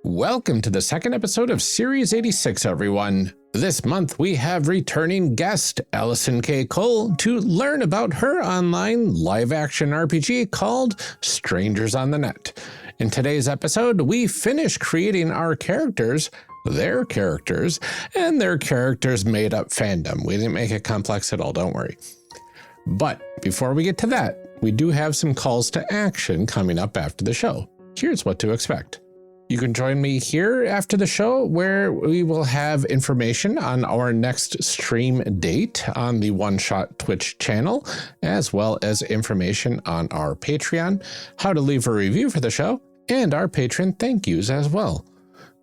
Welcome to the second episode of Series 86, everyone. This month we have returning guest Allison K to learn about her online live-action RPG called Strangers on the Net. In today's episode, we finish creating our characters, their characters, and their characters' made-up fandom. We didn't make it complex at all, don't worry. But before we get to that, we do have some calls to action coming up after the show. Here's what to expect. You can join me here after the show where we will have information on our next stream date on the One Shot Twitch channel, as well as information on our Patreon, how to leave a review for the show, and our patron thank yous as well.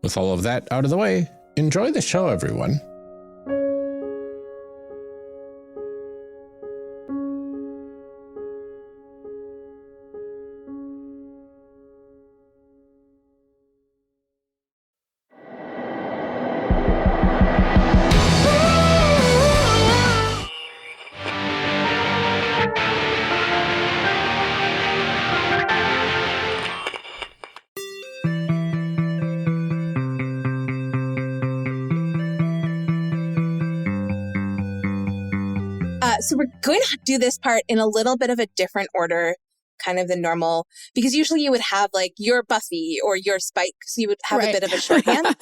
With all of that out of the way, enjoy the show, everyone. So we're going to do this part in a little bit of a different order, kind of than normal, because usually you would have like your Buffy or your Spike, so you would have a bit of a shorthand.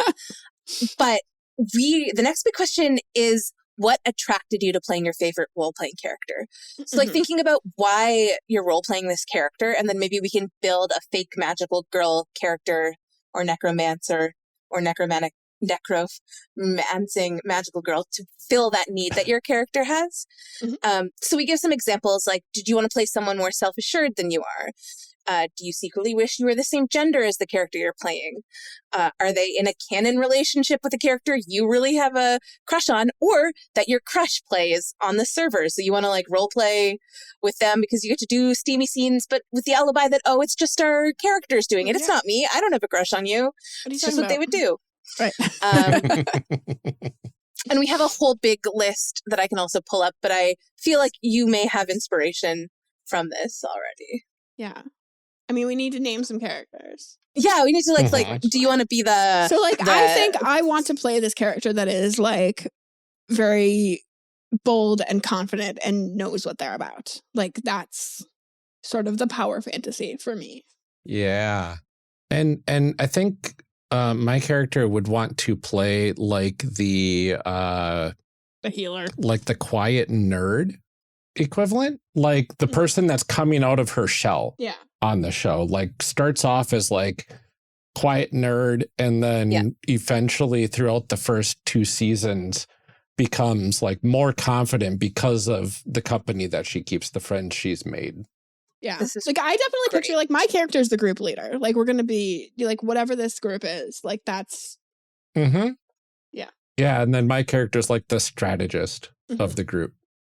But the next big question is, what attracted you to playing your favorite role-playing character? So like thinking about why you're role-playing this character, and then maybe we can build a fake magical girl character or necromancer or necromancing magical girl to fill that need that your character has. So we give some examples like, did you want to play someone more self-assured than you are? Do you secretly wish you were the same gender as the character you're playing? Are they in a canon relationship with a character you really have a crush on, or that your crush plays on the server? So you want to like role play with them because you get to do steamy scenes, but with the alibi that, oh, it's just our characters doing it. It's not me. I don't have a crush on you. It's just what they would do. Right. And we have a whole big list that I can also pull up, but I feel like you may have inspiration from this already. Yeah. I mean, we need to name some characters. Yeah, we need to like, do you want to be the... So like, I think I want to play this character that is like very bold and confident and knows what they're about. Like that's sort of the power fantasy for me. Yeah. And I think my character would want to play like the healer, like the quiet nerd equivalent, like the person that's coming out of her shell on the show, like starts off as like quiet nerd and then eventually throughout the first 2 seasons becomes like more confident because of the company that she keeps, the friends she's made. Yeah. Like I definitely picture like my character is the group leader. Like we're going to be like whatever this group is, like that's. Yeah. Yeah. And then my character is like the strategist of the group.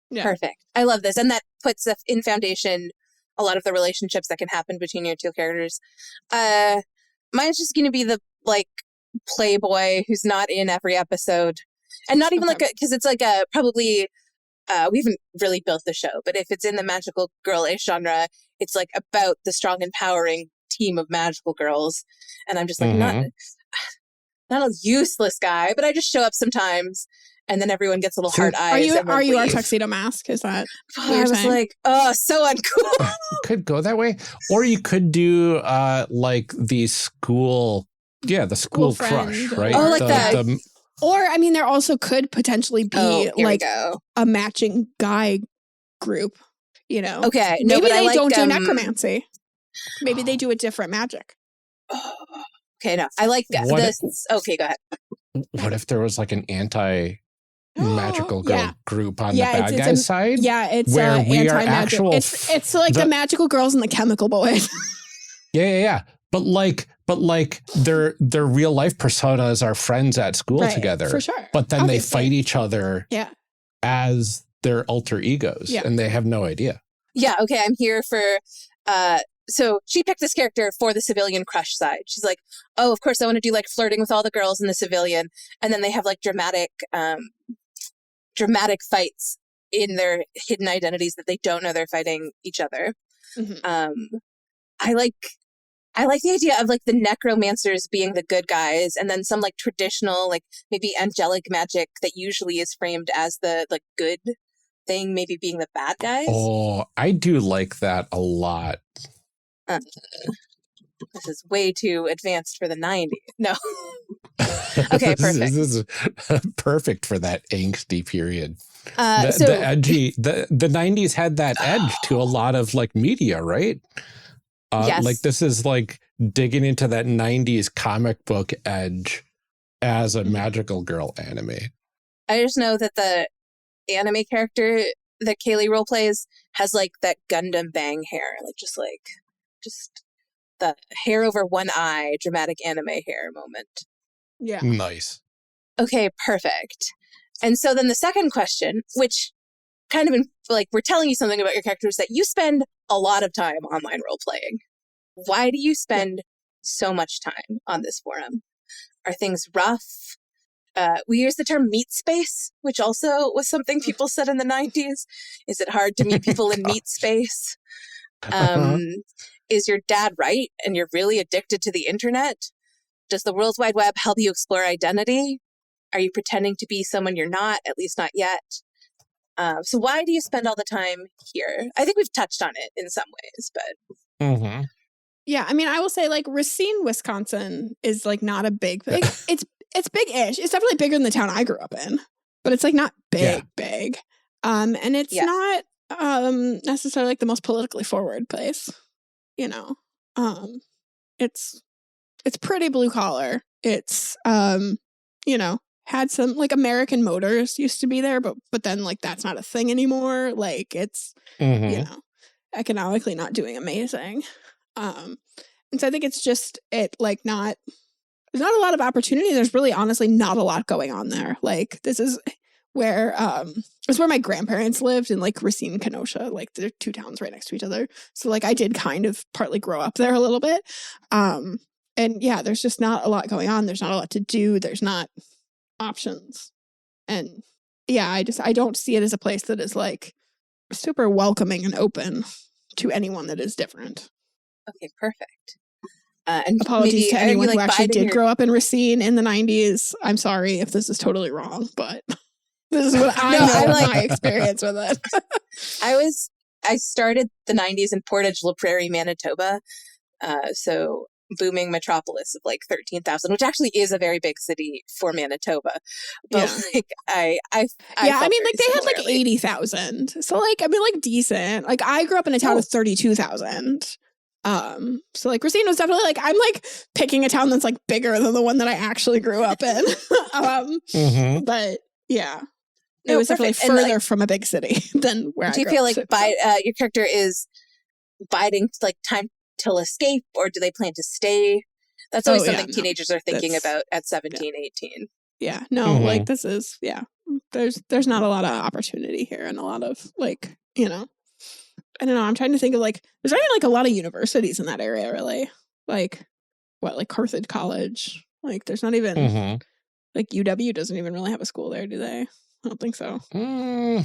Yeah. Perfect. I love this. And that puts in foundation a lot of the relationships that can happen between your two characters. Mine's just going to be the like playboy who's not in every episode. And not even like, because it's like a probably... we haven't really built the show, but if it's in the magical girl-ish genre, it's like about the strong, empowering team of magical girls. And I'm just like, not a useless guy, but I just show up sometimes and then everyone gets little hard eyes. Are you our tuxedo mask? Is that I was saying? Like, oh, so uncool. You could go that way. Or you could do like the school, the school crush, right? Oh, like that. Or, I mean, there also could potentially be like a matching guy group, you know? Okay. Maybe they don't do necromancy. Maybe they do a different magic. Okay, no. I like this. Okay, go ahead. What if there was like an anti-magical girl group on the bad guy's side? Yeah, it's where we are anti-magic. actual... It's like the magical girls and the chemical boys. Yeah. But their real life personas are friends at school together. For sure. But then they fight each other as their alter egos and they have no idea. Yeah, okay, I'm here for so she picked this character for the civilian crush side. She's like, oh, of course I want to do like flirting with all the girls in the civilian, and then they have like dramatic fights in their hidden identities that they don't know they're fighting each other. I like I like the idea of like the necromancers being the good guys, and then some like traditional, like maybe angelic magic that usually is framed as the like good thing, maybe being the bad guys. Oh, I do like that a lot. This is way too advanced for the 90s. No. Okay, perfect. This is perfect for that angsty period. So The edgy, the 90s had that edge to a lot of like media, right? Yes. Like this is like digging into that 90s comic book edge as a magical girl anime. I just know that the anime character that Kaylee roleplays has like that Gundam bang hair, like just the hair over one eye, dramatic anime hair moment. Yeah. Nice. Okay, perfect. And so then the second question, which kind of like we're telling you something about your characters, that you spend a lot of time online role playing. Why do you spend so much time on this forum? Are things rough? We use the term meat space, which also was something people said in the 90s. Is it hard to meet people in meat space? Is your dad right and you're really addicted to the internet? Does the World Wide Web help you explore identity? Are you pretending to be someone you're not, at least not yet? So why do you spend all the time here? I think we've touched on it in some ways, but... Yeah, I mean, I will say like Racine, Wisconsin is like not a big. It's big-ish. It's definitely bigger than the town I grew up in, but it's like not big. And it's not necessarily like the most politically forward place. You know, it's pretty blue collar. It's you know, had some like American Motors used to be there, but then like that's not a thing anymore. Like it's you know, economically not doing amazing. And so I think it's just there's not a lot of opportunity. There's really honestly not a lot going on there. Like this is where my grandparents lived in like Racine, Kenosha. Like they're two towns right next to each other. So like I did kind of partly grow up there a little bit. And yeah, there's just not a lot going on. There's not a lot to do. There's not options. And yeah, I don't see it as a place that is like super welcoming and open to anyone that is different. Okay, perfect. And apologies to anyone who actually did grow up in Racine in the 90s. I'm sorry if this is totally wrong, but this is what I know my experience with it. I started the 90s in Portage La Prairie, Manitoba. So booming metropolis of like 13,000, which actually is a very big city for Manitoba. But like I mean, like they had like 80,000. So like, I mean, like decent. Like I grew up in a town of 32,000. So like Racine was definitely like, I'm like picking a town that's like bigger than the one that I actually grew up in. But yeah, it was definitely further from a big city than where I grew up. Do you feel like your character is biding like time till escape, or do they plan to stay? That's always something teenagers are thinking about at 17, 18. Yeah, no, like this is, there's not a lot of opportunity here and a lot of like, you know, I don't know. I'm trying to think of like, there's not even like a lot of universities in that area, really. Like, what, like Carthage College? Like, there's not even, like UW doesn't even really have a school there, do they? I don't think so.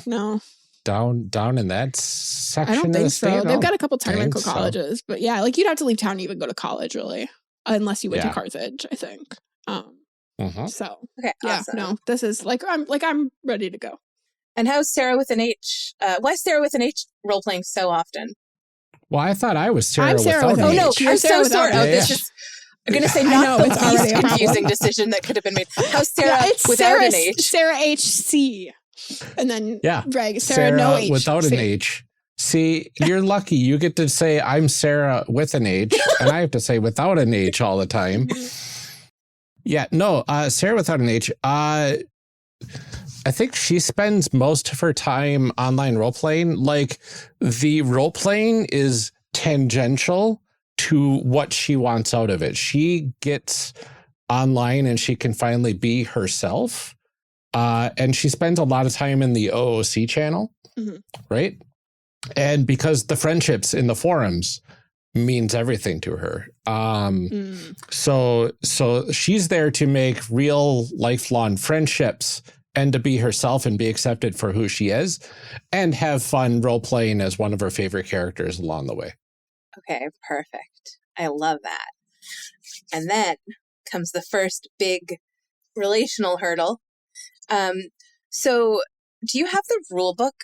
No. Down in that section. I don't think so. State, They've got a couple technical colleges, but yeah, like you'd have to leave town to even go to college, really, unless you went to Carthage, I think. So okay, awesome. No, this is I'm ready to go. And how's Sarah with an H? Why is Sarah with an H role playing so often? Well, I thought I was Sarah. I'm Sarah with an H. Oh no, I'm so sorry. This is. I'm going to say not the least confusing decision that could have been made. How's Sarah without an H? Sarah H.C. And then Sarah no H. without an H. See, you're lucky. You get to say I'm Sarah with an H, and I have to say without an H all the time. Yeah, no, Sarah without an H. I think she spends most of her time online role playing. Like the role playing is tangential to what she wants out of it. She gets online and she can finally be herself. And she spends a lot of time in the OOC channel, right? And because the friendships in the forums means everything to her. So she's there to make real lifelong friendships and to be herself and be accepted for who she is and have fun role playing as one of her favorite characters along the way. Okay, perfect. I love that. And then comes the first big relational hurdle. So do you have the rule book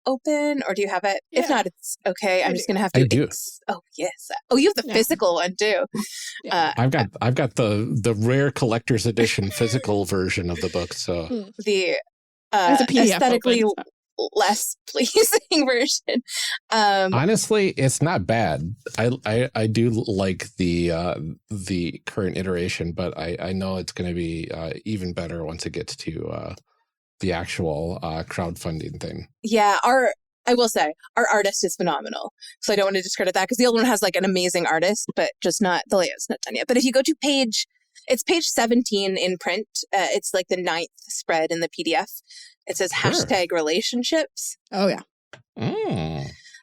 open, or do you have it? Yeah, if not, it's okay. I'm just gonna have I to. do. Oh yes. Oh, you have the physical one too. Yeah. I've got the rare collector's edition physical version of the book. So the There's a PDF aesthetically open, less pleasing version. honestly, it's not bad. I do like the current iteration, but I know it's going to be even better once it gets to the actual crowdfunding thing. Yeah, I will say our artist is phenomenal. So I don't want to discredit that because the old one has like an amazing artist, but just not the layout's not done yet. But if you go to page 17 in print. It's like the 9th spread in the PDF. It says Sure. hashtag relationships. Oh yeah.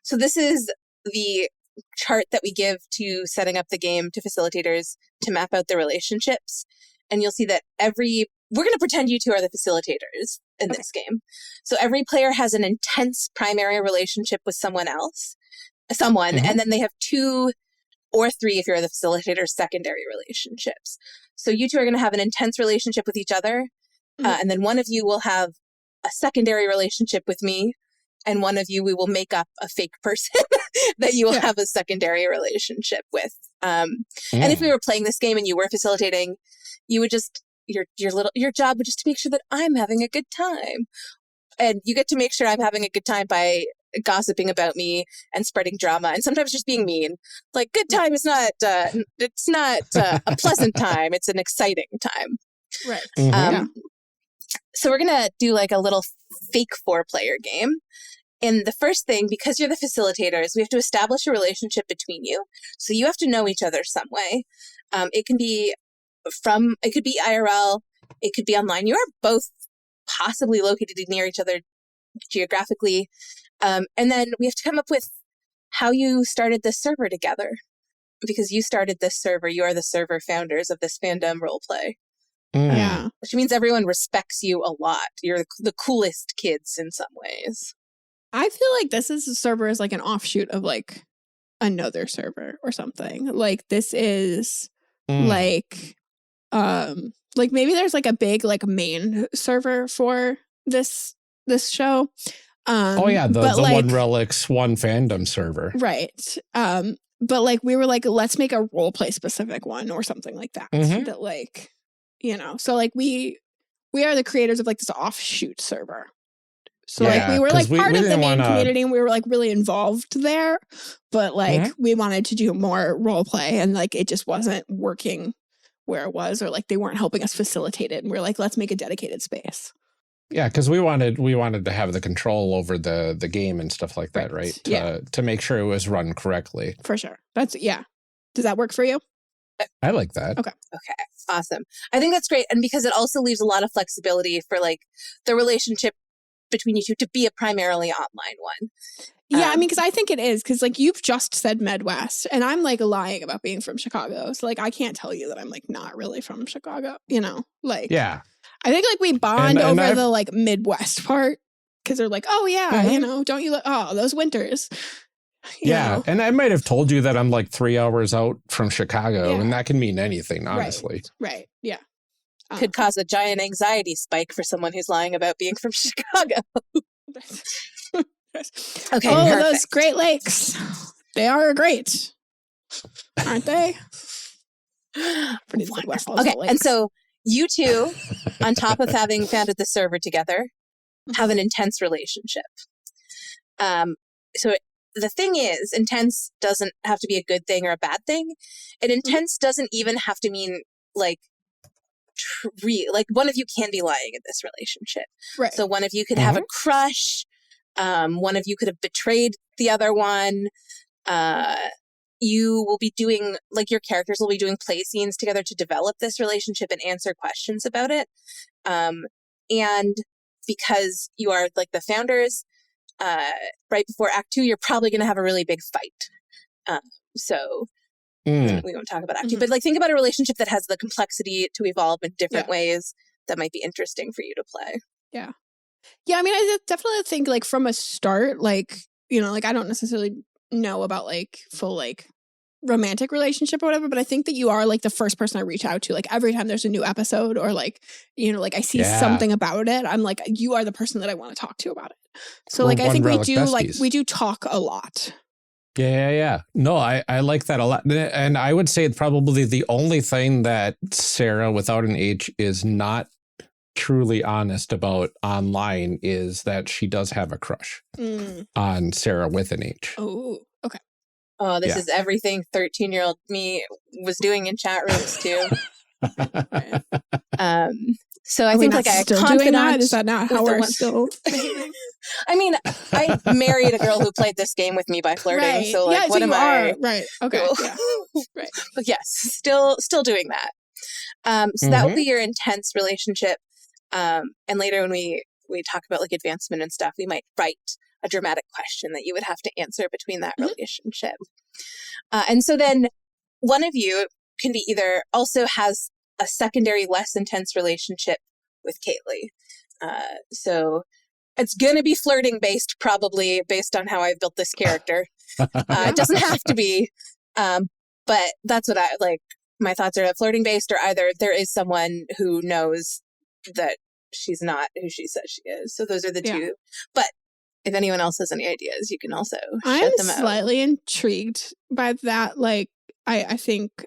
So this is the chart that we give to setting up the game to facilitators to map out the relationships. And you'll see that we're going to pretend you two are the facilitators in this game. So every player has an intense primary relationship with someone, and then they have 2 or 3, if you're the facilitator, secondary relationships. So you two are going to have an intense relationship with each other. And then one of you will have a secondary relationship with me. And one of you, we will make up a fake person that you will have a secondary relationship with. And if we were playing this game and you were facilitating, you would just, your job would just to make sure that I'm having a good time. And you get to make sure I'm having a good time by gossiping about me and spreading drama and sometimes just being mean. Like, good time is not, it's not a pleasant time. It's an exciting time. Right. So we're going to do like a little fake 4-player game. And the first thing, because you're the facilitators, we have to establish a relationship between you. So you have to know each other some way. It could be IRL, it could be online. You are both possibly located near each other geographically. And then we have to come up with how you started this server together. Because you started this server, you are the server founders of this Fandom roleplay. Yeah. Which means everyone respects you a lot. You're the coolest kids in some ways. I feel like this is a server is like an offshoot of like another server or something. Like this is like maybe there's like a big like main server for this show. The like, One Relics, One Fandom server. Right. But like we were like, let's make a role play specific one or something like that. That like, so like we are the creators of like this offshoot server. So like we were like part of the main community and we were like really involved there, but like we wanted to do more role play and like it just wasn't working where it was, or like they weren't helping us facilitate it. And we're like, let's make a dedicated space. Yeah, because we wanted to have the control over the game and stuff like that, right? To make sure it was run correctly. For sure. Does that work for you? I like that. Okay. Awesome. I think that's great. And because it also leaves a lot of flexibility for like the relationship between you two to be a primarily online one. Yeah, I mean, because I think it is, because like you've just said Midwest, and I'm like lying about being from Chicago. So like I can't tell you that I'm like not really from Chicago, like. Yeah. I think like we bond over the like Midwest part, because they're like, oh yeah, don't you those winters. You know? And I might have told you that I'm like 3 hours out from Chicago, and that can mean anything, honestly. Right. Yeah. Could cause a giant anxiety spike for someone who's lying about being from Chicago. Okay. Oh, those Great Lakes. They are great. Aren't they? Pretty Midwest. Okay. And so you two, on top of having founded the server together, have an intense relationship. So the thing is, intense doesn't have to be a good thing or a bad thing. And intense doesn't even have to mean like one of you can be lying in this relationship. Right. So one of you could have a crush. One of you could have betrayed the other one. You will be doing, like, your characters will be doing play scenes together to develop this relationship and answer questions about it. And because you are like the founders, right before Act 2, you're probably going to have a really big fight. So we won't talk about Act 2, but like think about a relationship that has the complexity to evolve in different ways that might be interesting for you to play. Yeah. Yeah, I mean, I definitely think like from a start, like, like I don't necessarily know about like full like romantic relationship or whatever, but I think that you are like the first person I reach out to. Like every time there's a new episode or like, you know, like I see something about it, I'm like, you are the person that I want to talk to about it. So like I think we do talk a lot. Yeah. No, I like that a lot. And I would say probably the only thing that Sarah without an H is not truly honest about online is that she does have a crush on Sarah with an H. Oh, okay. Oh, this is everything 13-year-old me was doing in chat rooms too. So I think like a still doing that? Is that not how we're still behaving? I mean, I married a girl who played this game with me by flirting. Right. So like, what am I? Right. Okay. Yeah. Right. But yes, still doing that. So that will be your intense relationship. And later when we talk about like advancement and stuff, we might write a dramatic question that you would have to answer between that relationship. And so then one of you can be either also has a secondary, less intense relationship with Kaylee. So it's going to be flirting based, probably based on how I've built this character. It doesn't have to be, but that's what I like. My thoughts are flirting based, or either there is someone who knows that she's not who she says she is. So those are the two. But if anyone else has any ideas, you can also shut them out. I'm slightly intrigued by that. Like, I think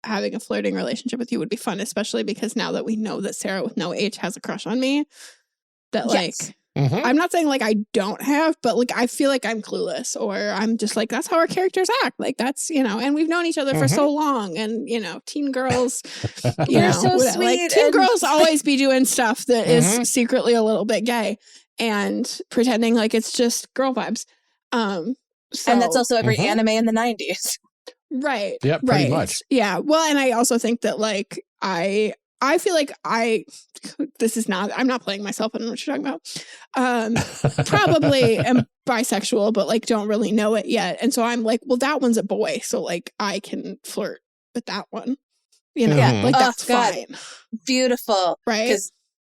having a flirting relationship with you would be fun, especially because now that we know that Sarah with no H has a crush on me, that like, I'm not saying like I don't have, but like I feel like I'm clueless, or I'm just like, that's how our characters act. Like that's, you know, and we've known each other for so long, and you know, teen girls, you know, so sweet, like teen girls always be doing stuff that is secretly a little bit gay and pretending like it's just girl vibes. And that's also every anime in the 90s. Right. Yeah, pretty much. Yeah. Well, and I also think that like I feel like I'm not playing myself. I don't know what you're talking about. Probably am bisexual, but like don't really know it yet. And so I'm like, well, that one's a boy. So like I can flirt with that one. You know, like that's fine. Beautiful. Right.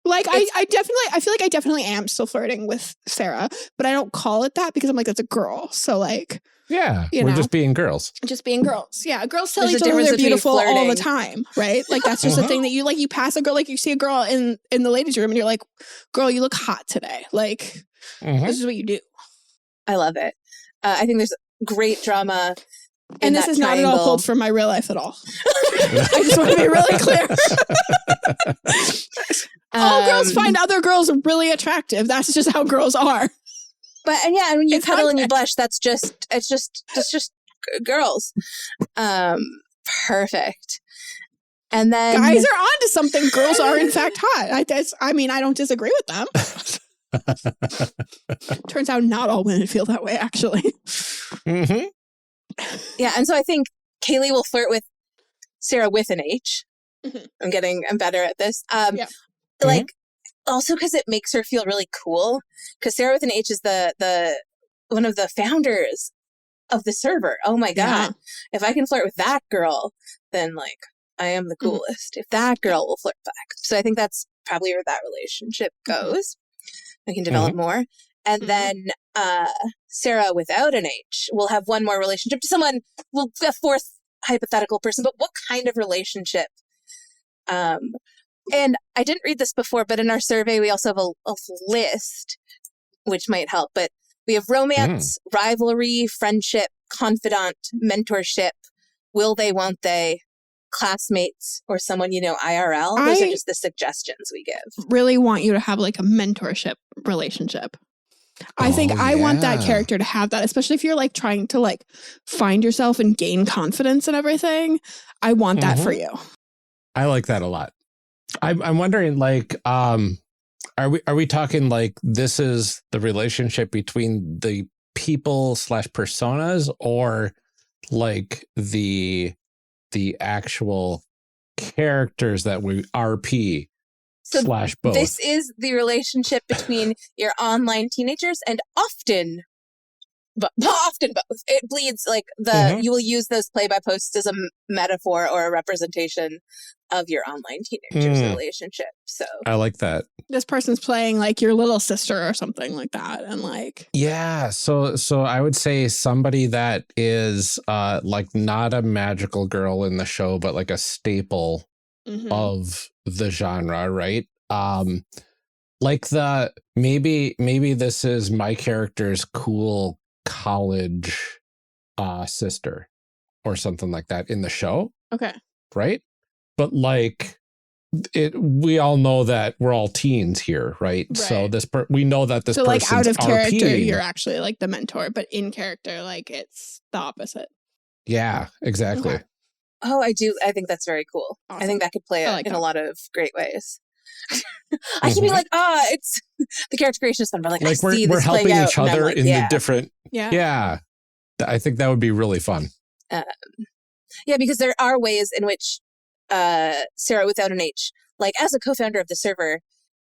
Like I feel like I definitely am still flirting with Sarah, but I don't call it that because I'm like, that's a girl. So like, yeah, we're just being girls. Just being girls. Yeah. Girls tell each other they're beautiful all the time. Right. Like that's just a thing that you like, you pass a girl, like you see a girl in the ladies' room and you're like, girl, you look hot today. Like this is what you do. I love it. I think there's great drama. And this is not at all pulled from my real life at all. I just want to be really clear. All girls find other girls really attractive. That's just how girls are. But and when you cuddle and you blush, it's just girls. Perfect. And then guys are onto something. Girls are in fact hot. I mean, I don't disagree with them. Turns out not all women feel that way, actually. Yeah, and so I think Kaylee will flirt with Sarah with an H. I'm better at this. Like also because it makes her feel really cool. Because Sarah with an H is the one of the founders of the server. Oh my god! If I can flirt with that girl, then like I am the coolest. If that girl will flirt back, so I think that's probably where that relationship goes. I can develop more. And then Sarah without an H will have one more relationship to someone, well, a fourth hypothetical person, but what kind of relationship? And I didn't read this before, but in our survey, we also have a list, which might help. But we have romance, rivalry, friendship, confidant, mentorship, will they, won't they, classmates, or someone you know IRL. Those are just the suggestions we give. Really want you to have like a mentorship relationship. I think I want that character to have that, especially if you're like trying to like find yourself and gain confidence and everything. I want that for you. I like that a lot. I'm wondering, like, are we talking like this is the relationship between the people / personas, or like the actual characters that we RP / both? This is the relationship between your online teenagers and often but often both. It bleeds like you will use those play-by posts as a metaphor or a representation of your online teenager's relationship. So I like that. This person's playing like your little sister or something like that, and like yeah. So I would say somebody that is like not a magical girl in the show, but like a staple of the genre, right? Like maybe this is my character's cool college sister or something like that in the show. Okay. Right? But like we all know that we're all teens here, right? So we know that this so like out of character, RPing. You're actually like the mentor, but in character, like it's the opposite. Yeah, exactly. Okay. Oh, I do. I think that's very cool. Awesome. I think that could play like in that. a lot of great ways. I can be like, it's the character creation is fun, but like I see we're this helping playing out, each other like, in the different. Yeah. I think that would be really fun. Yeah, because there are ways in which Sarah without an H, like as a co-founder of the server,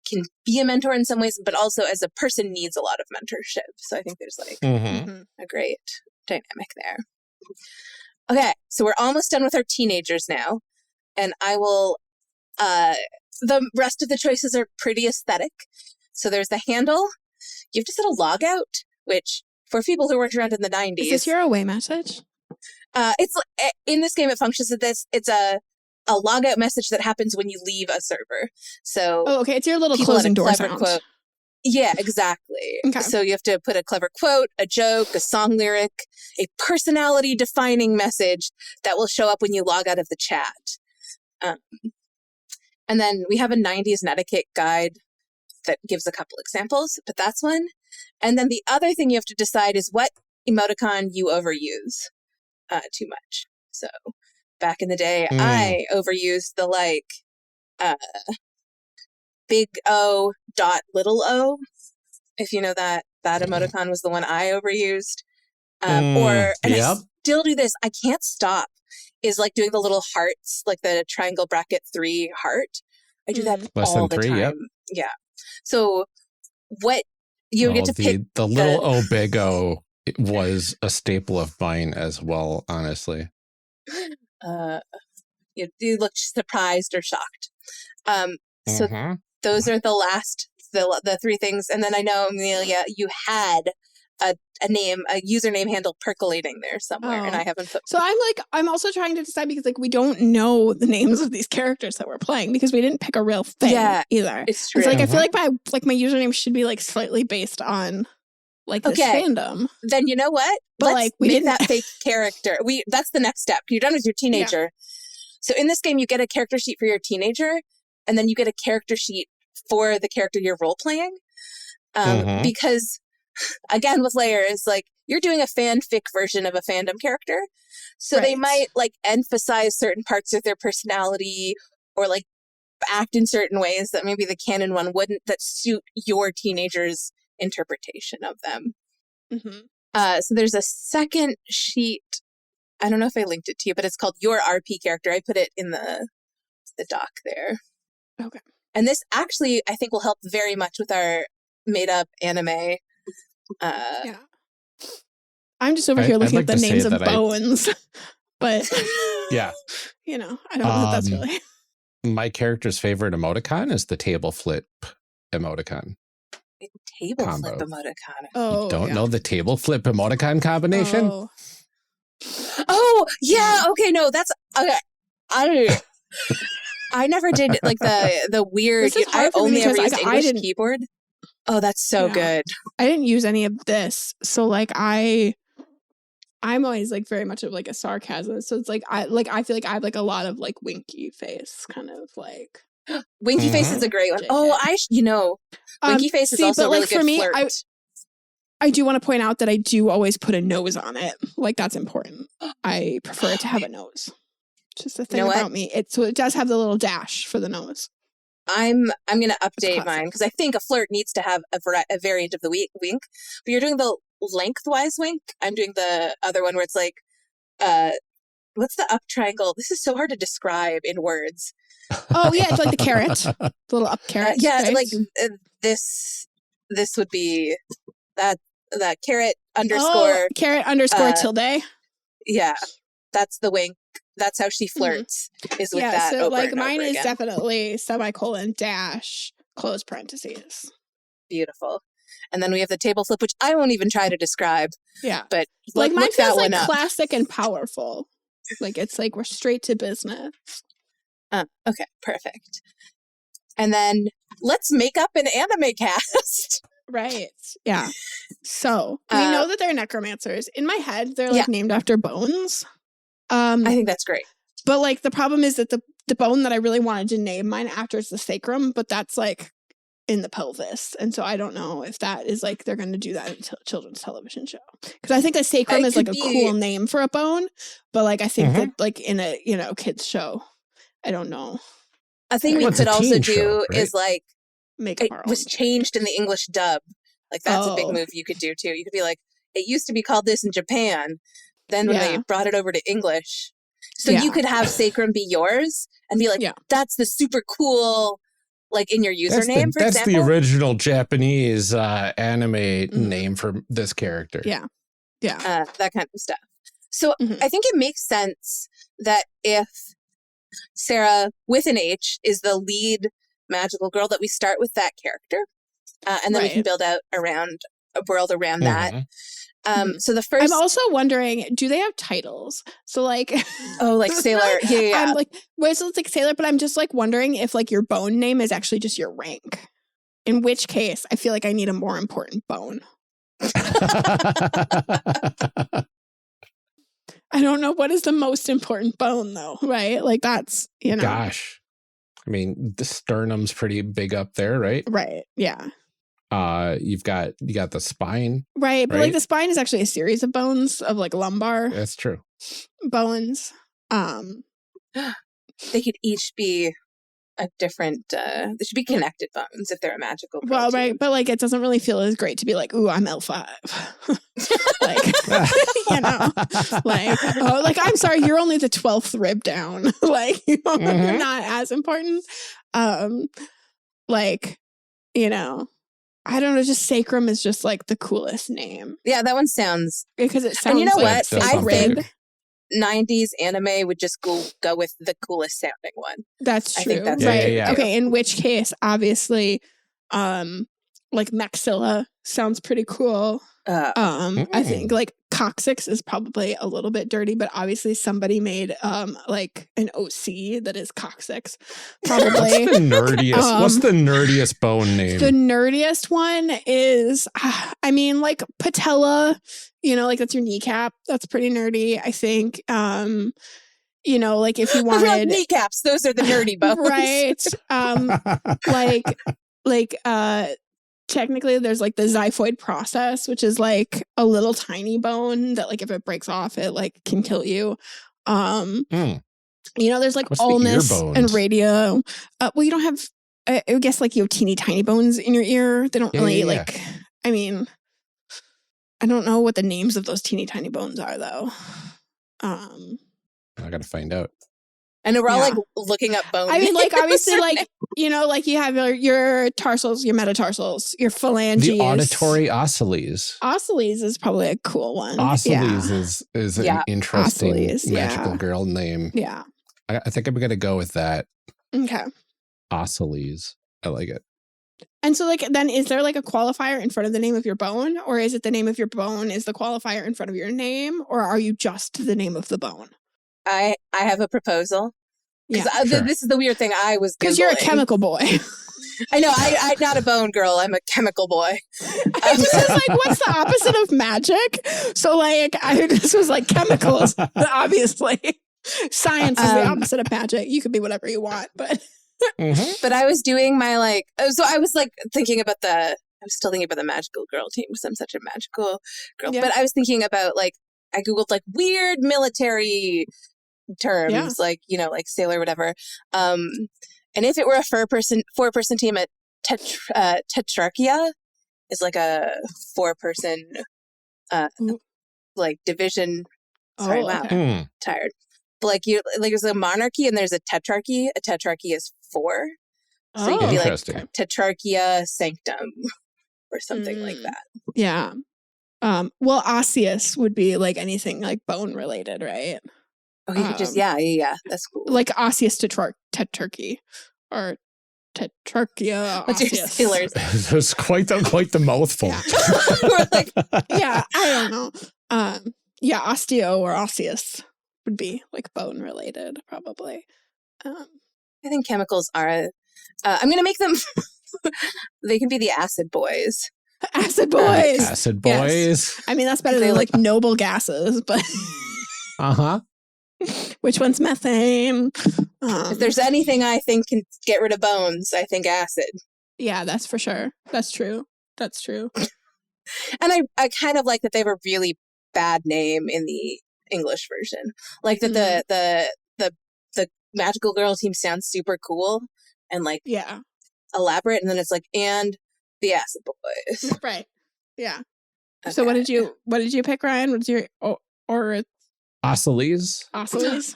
can be a mentor in some ways, but also as a person needs a lot of mentorship. So I think there's like a great dynamic there. Okay, so we're almost done with our teenagers now, and I will. The rest of the choices are pretty aesthetic. So there's the handle. You have to set a logout, which for people who weren't around in the 90s. Is this your away message? It's in this game. It functions as this. It's a logout message that happens when you leave a server. So okay, it's your little closing door sound. Quote. Yeah, exactly. Okay. So you have to put a clever quote, a joke, a song lyric, a personality-defining message that will show up when you log out of the chat. And then we have a 90s etiquette guide that gives a couple examples, but that's one. And then the other thing you have to decide is what emoticon you overuse too much. So back in the day, I overused the big O dot little o. If you know that emoticon was the one I overused. I still do this. I can't stop. Is like doing the little hearts, like the triangle bracket 3 heart. I do that all the time. Yep. Yeah. So what you get to pick the little O big O was a staple of mine as well, honestly. You look surprised or shocked. So those are the last the 3 things. And then I know, Amelia, you had a username handle percolating there somewhere, and I haven't put. So I'm also trying to decide because like we don't know the names of these characters that we're playing because we didn't pick a real thing either. It's true. So like I feel like my username should be like slightly based on like this fandom. Then you know what? But Let's make that fake character. That's the next step. You're done with your teenager. Yeah. So in this game, you get a character sheet for your teenager, and then you get a character sheet for the character you're role playing. Because again, with layers, like you're doing a fanfic version of a fandom character. So they might like emphasize certain parts of their personality or like act in certain ways that maybe the canon one wouldn't, that suit your teenager's interpretation of them. So there's a second sheet. I don't know if I linked it to you, but it's called Your RP Character. I put it in the doc there. Okay. And this actually, I think, will help very much with our made-up anime. I'm just over here looking at the names of Bowens, but yeah, I don't know if that's really. My character's favorite emoticon is the table flip emoticon. Table flip emoticon. Oh, you don't know the table flip emoticon combination? Oh yeah. Okay, no, that's okay. I never did like the weird. I only ever used English keyboard. Oh, that's so good. I didn't use any of this. So like I'm always like very much of like a sarcasm. So it's like I feel like I have like a lot of like winky face kind of like winky face is a great one. JK. Oh, winky face is also really good for me, flirt. I do want to point out that I do always put a nose on it. Like that's important. I prefer it to have a nose. Just a thing about me. So it does have the little dash for the nose. I'm going to update mine because I think a flirt needs to have a variant of the wink. But you're doing the lengthwise wink. I'm doing the other one where it's like, what's the up triangle? This is so hard to describe in words. Oh yeah, it's like the carrot, the little up carrot. Yeah, right? Like this would be that. the carrot underscore. Oh, carrot underscore tilde. Yeah, that's the wink. That's how she flirts. Is with that. So over like and mine over is again. definitely semicolon dash close parentheses. Beautiful. And then we have the table flip, which I won't even try to describe. Yeah, but like mine look that feels one like up. classic and powerful. Like it's like we're straight to business. Okay, perfect. And then let's make up an anime cast. Right. Yeah. So we know that they're necromancers. In my head, they're like named after bones. I think that's great. But like the problem is that the bone that I really wanted to name mine after is the sacrum, but that's like in the pelvis. And so I don't know if that is like they're going to do that in a children's television show. Because I think the sacrum is like a cool name for a bone, but like I think that like in a, kids show, I don't know. A thing we could also do is like make it was changed in the English dub. Like that's a big move you could do too. You could be like, it used to be called this in Japan. Then when they brought it over to English. So you could have sacrum be yours and be like, that's the super cool, like in your username, for example. That's the original Japanese anime name for this character. Yeah. Yeah. That kind of stuff. So I think it makes sense that if Sarah with an H is the lead magical girl, that we start with that character. And then we can build out around a world around that. So the first, I'm also wondering, do they have titles? So like, like sailor. Yeah. I'm like, so it's like sailor, but I'm just like wondering if like your bone name is actually just your rank. In which case, I feel like I need a more important bone. I don't know what is the most important bone though, right? Like that's, Gosh. I mean, the sternum's pretty big up there, right? Right. Yeah. You got the spine. Right. But like the spine is actually a series of bones of like lumbar. That's true. Bones. They could each be a different, they should be connected bones if they're a magical girl. Well, right. But like, it doesn't really feel as great to be like, ooh, I'm L5. Like, like, oh, like, I'm sorry, you're only the 12th rib down. Like, you're not as important. Like, I don't know, just sacrum is just like the coolest name. Yeah, that one sounds, because it sounds. And you know like what? I think 90s anime would just go with the coolest sounding one. That's true. I think that's right. Yeah. Okay, in which case, obviously, like Maxilla sounds pretty cool. I think like coccyx is probably a little bit dirty, but obviously somebody made like an OC that is coccyx. Probably. What's the nerdiest? What's the nerdiest bone name? The nerdiest one is, I mean, like patella. Like that's your kneecap. That's pretty nerdy, I think. Like if you wanted like kneecaps, those are the nerdy bones, right? Like technically there's like the xiphoid process, which is like a little tiny bone that like if it breaks off, it like can kill you. There's like ulnus and radio. Well, you don't have. I guess like you have teeny tiny bones in your ear. They don't really like. I mean, I don't know what the names of those teeny tiny bones are though. I gotta find out. And we're all like looking up bones. I mean, like obviously, like like you have your tarsals, your metatarsals, your phalanges. The auditory ocelles. Ocelles is probably a cool one. Ocelles is an interesting magical girl name. Yeah, I think I'm gonna go with that. Okay. Ocelles. I like it. And so, like, then is there like a qualifier in front of the name of your bone, or is it the name of your bone is the qualifier in front of your name, or are you just the name of the bone? I have a proposal. Yeah, this is the weird thing I was Googling. Because you're a chemical boy. I know. I'm not a bone girl. I'm a chemical boy. I just was like, what's the opposite of magic? So like, I just was like chemicals, obviously. Science is the opposite of magic. You could be whatever you want, but. But I was doing my so I was like thinking about I was still thinking about the magical girl team because I'm such a magical girl. Yeah. But I was thinking about like, I Googled like weird military terms, like, like sailor, whatever. And if it were a four-person team, a tetrarchia is like a 4-person, like division. Sorry, wow, tired. But like there's a monarchy and there's a tetrarchy. A tetrarchy is 4. So you could be like tetrarchia sanctum or something like that. Yeah. Well, osseous would be like anything like bone related, right? Oh, you could just yeah. That's cool. Like osseous tetrarchy or tetrarchia What's your osseous. sailors? That's quite the mouthful. Yeah. We're like, Yeah, I don't know. Yeah, osteo or osseous would be like bone related, probably. I think chemicals are. I'm gonna make them. They can be the acid boys. Acid boys. Acid boys. Yes. I mean, that's better than like noble gases, but which one's methane? If there's anything I think can get rid of bones, I think acid. Yeah, that's for sure. That's true. That's true. And I kind of like that they have a really bad name in the English version. Like that the magical girl team sounds super cool and like elaborate, and then it's like and the acid boys. Right. Yeah. Okay. So what did you pick, Ryan? What's your or Osceles? Osceles?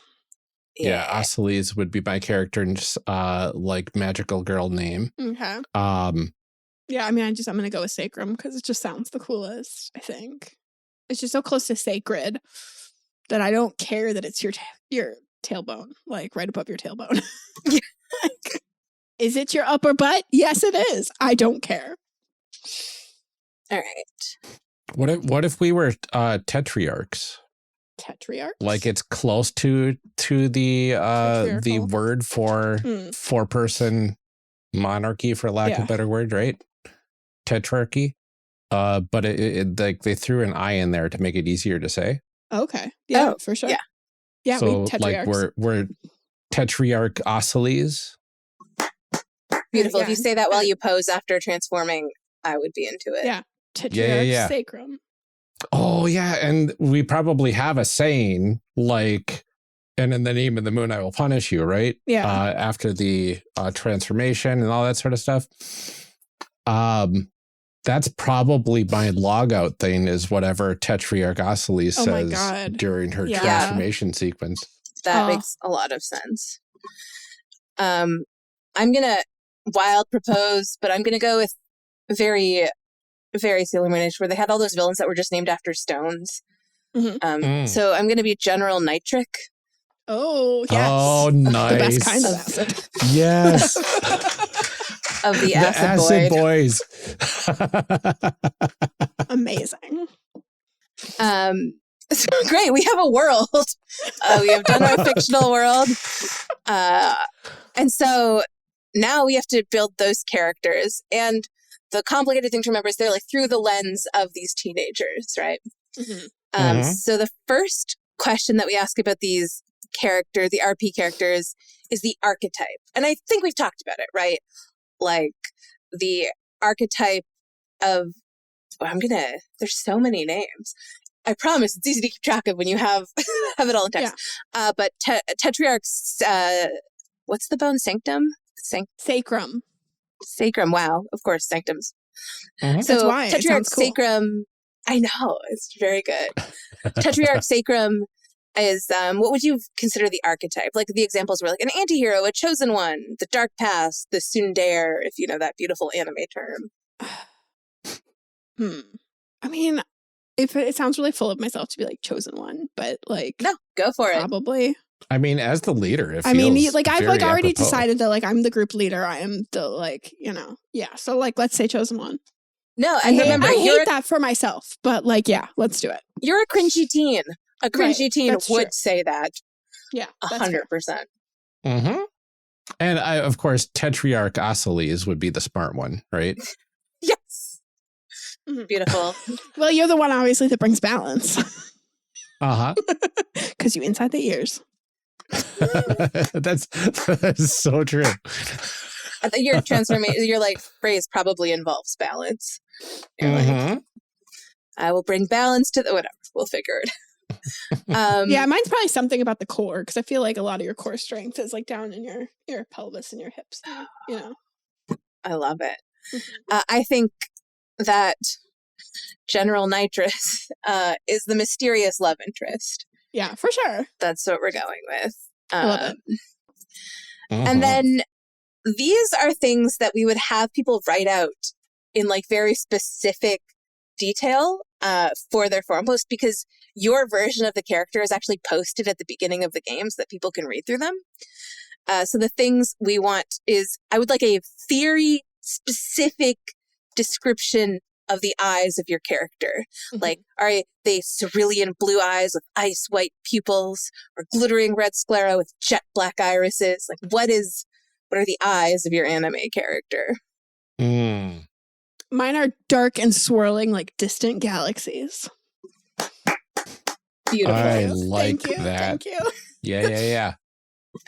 Yeah, Osceles would be my character and just like magical girl name. Okay. Yeah, I mean I'm gonna go with sacrum because it just sounds the coolest, I think. It's just so close to sacred that I don't care that it's your tailbone, like right above your tailbone. Is it your upper butt? Yes, it is. I don't care. All right. What if we were tetrarchs? Tetrarchs? Like it's close to the word for 4-person monarchy, for lack of a better word, right? Tetrarchy. But it like they threw an I in there to make it easier to say. Okay. Yeah, for sure. Yeah. So like we're tetrarch Osceles. Beautiful. If you say that while you pose after transforming, I would be into it. Yeah. Tetrarch sacrum. Oh yeah, and we probably have a saying like, and in the name of the moon I will punish you, right? Yeah. After the transformation and all that sort of stuff. That's probably my logout thing, is whatever Tetrarch Osceles says during her transformation sequence. That makes a lot of sense. I'm gonna wild propose, but I'm gonna go with very, very Sailor Moonish, where they had all those villains that were just named after stones. So I'm gonna be General Nitric. Oh yes. Oh, nice. The best kind of acid. Yes. Of the acid boys. Amazing. Great. We have a world. We have done our fictional world. And so now we have to build those characters. And the complicated thing to remember is they're like through the lens of these teenagers, right? So the first question that we ask about these characters, the RP characters, is the archetype. And I think we've talked about it, right? Like the archetype of, there's so many names. I promise it's easy to keep track of when you have it all in text. But Tetrarch's, what's the bone? Sanctum? Sacrum. Sacrum. Wow. Of course, sanctums. So So why. Tetrarch Cool. Sacrum, I know, it's very good. Tetrarch Sacrum is, what would you consider the archetype? Like the examples were like an antihero, a chosen one, the dark past, the tsundere, if you know that beautiful anime term. I mean, if it sounds really full of myself to be like chosen one, but like no, go for it. Probably. I mean, as the leader, I mean, like I've like already apropos. decided that like I'm the group leader. I am the like, yeah. So like, let's say chosen one. No, I hate that for myself, but like, yeah, let's do it. You're a cringy teen. A cringy teen would true. say that. Yeah, 100%. And of course, Tetrarch Osceles would be the smart one, right? Yes. Beautiful. Well, you're the one obviously that brings balance. Because you inside the ears. That's so true. Your transformation, your like phrase probably involves balance. You're like, I will bring balance to the whatever. We'll figure it. Yeah, mine's probably something about the core, because I feel like a lot of your core strength is like down in your pelvis and your hips. I love it. I think that General Nitrous is the mysterious love interest. Yeah, for sure. That's what we're going with. I love it. And then these are things that we would have people write out in like very specific detail. for their forum post, because your version of the character is actually posted at the beginning of the game so that people can read through them. So the things we want is, I would like a theory-specific description of the eyes of your character. Like, are they cerulean blue eyes with ice white pupils, or glittering red sclera with jet black irises? Like, what are the eyes of your anime character? Mine are dark and swirling like distant galaxies. Beautiful. I like Thank you. that. Thank you. Yeah.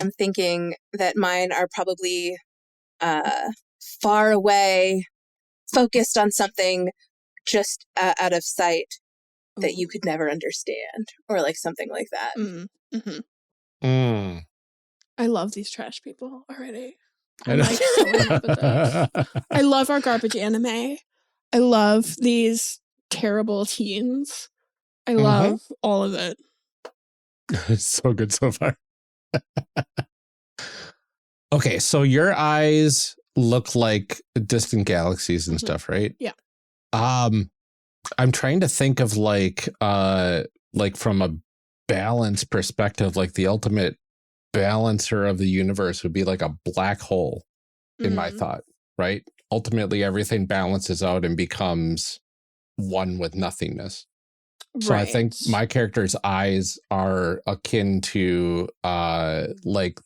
I'm thinking that mine are probably far away, focused on something just out of sight that you could never understand, or like something like that. I love these trash people already. I I'm know. like so in love with this. I love our garbage anime. I love these terrible teens. I love all of it. It's so good so far. Okay, so your eyes look like distant galaxies and stuff, right? Yeah. I'm trying to think of like from a balance perspective, like the ultimate balancer of the universe would be like a black hole in my thought, right? Ultimately, everything balances out and becomes one with nothingness. So I think my character's eyes are akin to like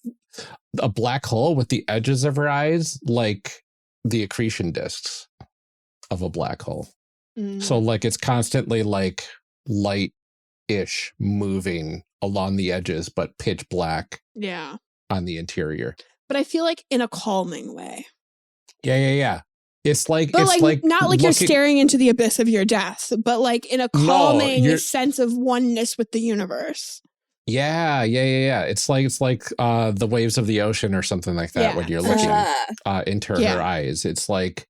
a black hole, with the edges of her eyes like the accretion disks of a black hole. So like it's constantly like light-ish moving along the edges, but pitch black on the interior. But I feel like in a calming way. Yeah. It's like, but it's like not like you're staring into the abyss of your death, but like in a calming sense of oneness with the universe. Yeah. It's like the waves of the ocean or something like that. When you're looking into her eyes, it's like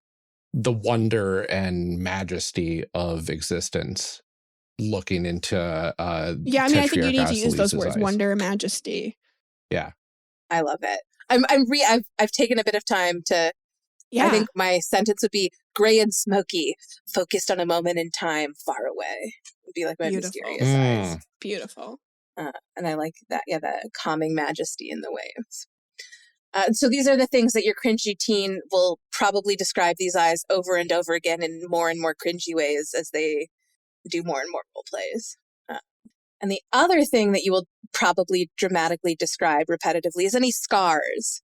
the wonder and majesty of existence looking into I mean, I think you need to use those words, wonder and majesty. Yeah. I love it. I've taken a bit of time to Yeah. I think my sentence would be gray and smoky, focused on a moment in time far away. Would be like my mysterious eyes. Beautiful. And I like that. Yeah, that calming majesty in the waves. So these are the things that your cringy teen will probably describe these eyes over and over again in more and more cringy ways as they do more and more role plays. And the other thing that you will probably dramatically describe repetitively is any scars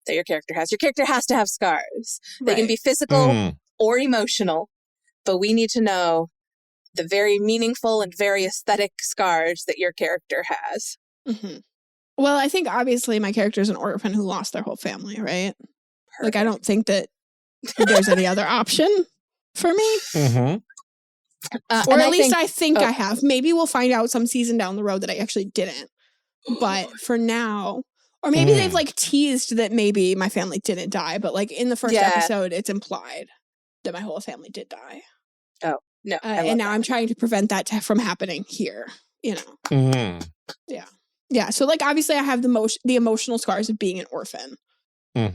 that your character has. Your character has to have scars. They can be physical or emotional, but we need to know the very meaningful and very aesthetic scars that your character has. Well, I think obviously my character is an orphan who lost their whole family, right? Perfect. Like, I don't think that there's any other option for me. Or at least I think I have. Maybe we'll find out some season down the road that I actually didn't. But for now, or maybe they've like teased that maybe my family didn't die, but like in the first episode, it's implied that my whole family did die. Oh, no. And now I'm trying to prevent that from happening here, you know? Yeah. So like, obviously I have the emotional scars of being an orphan. I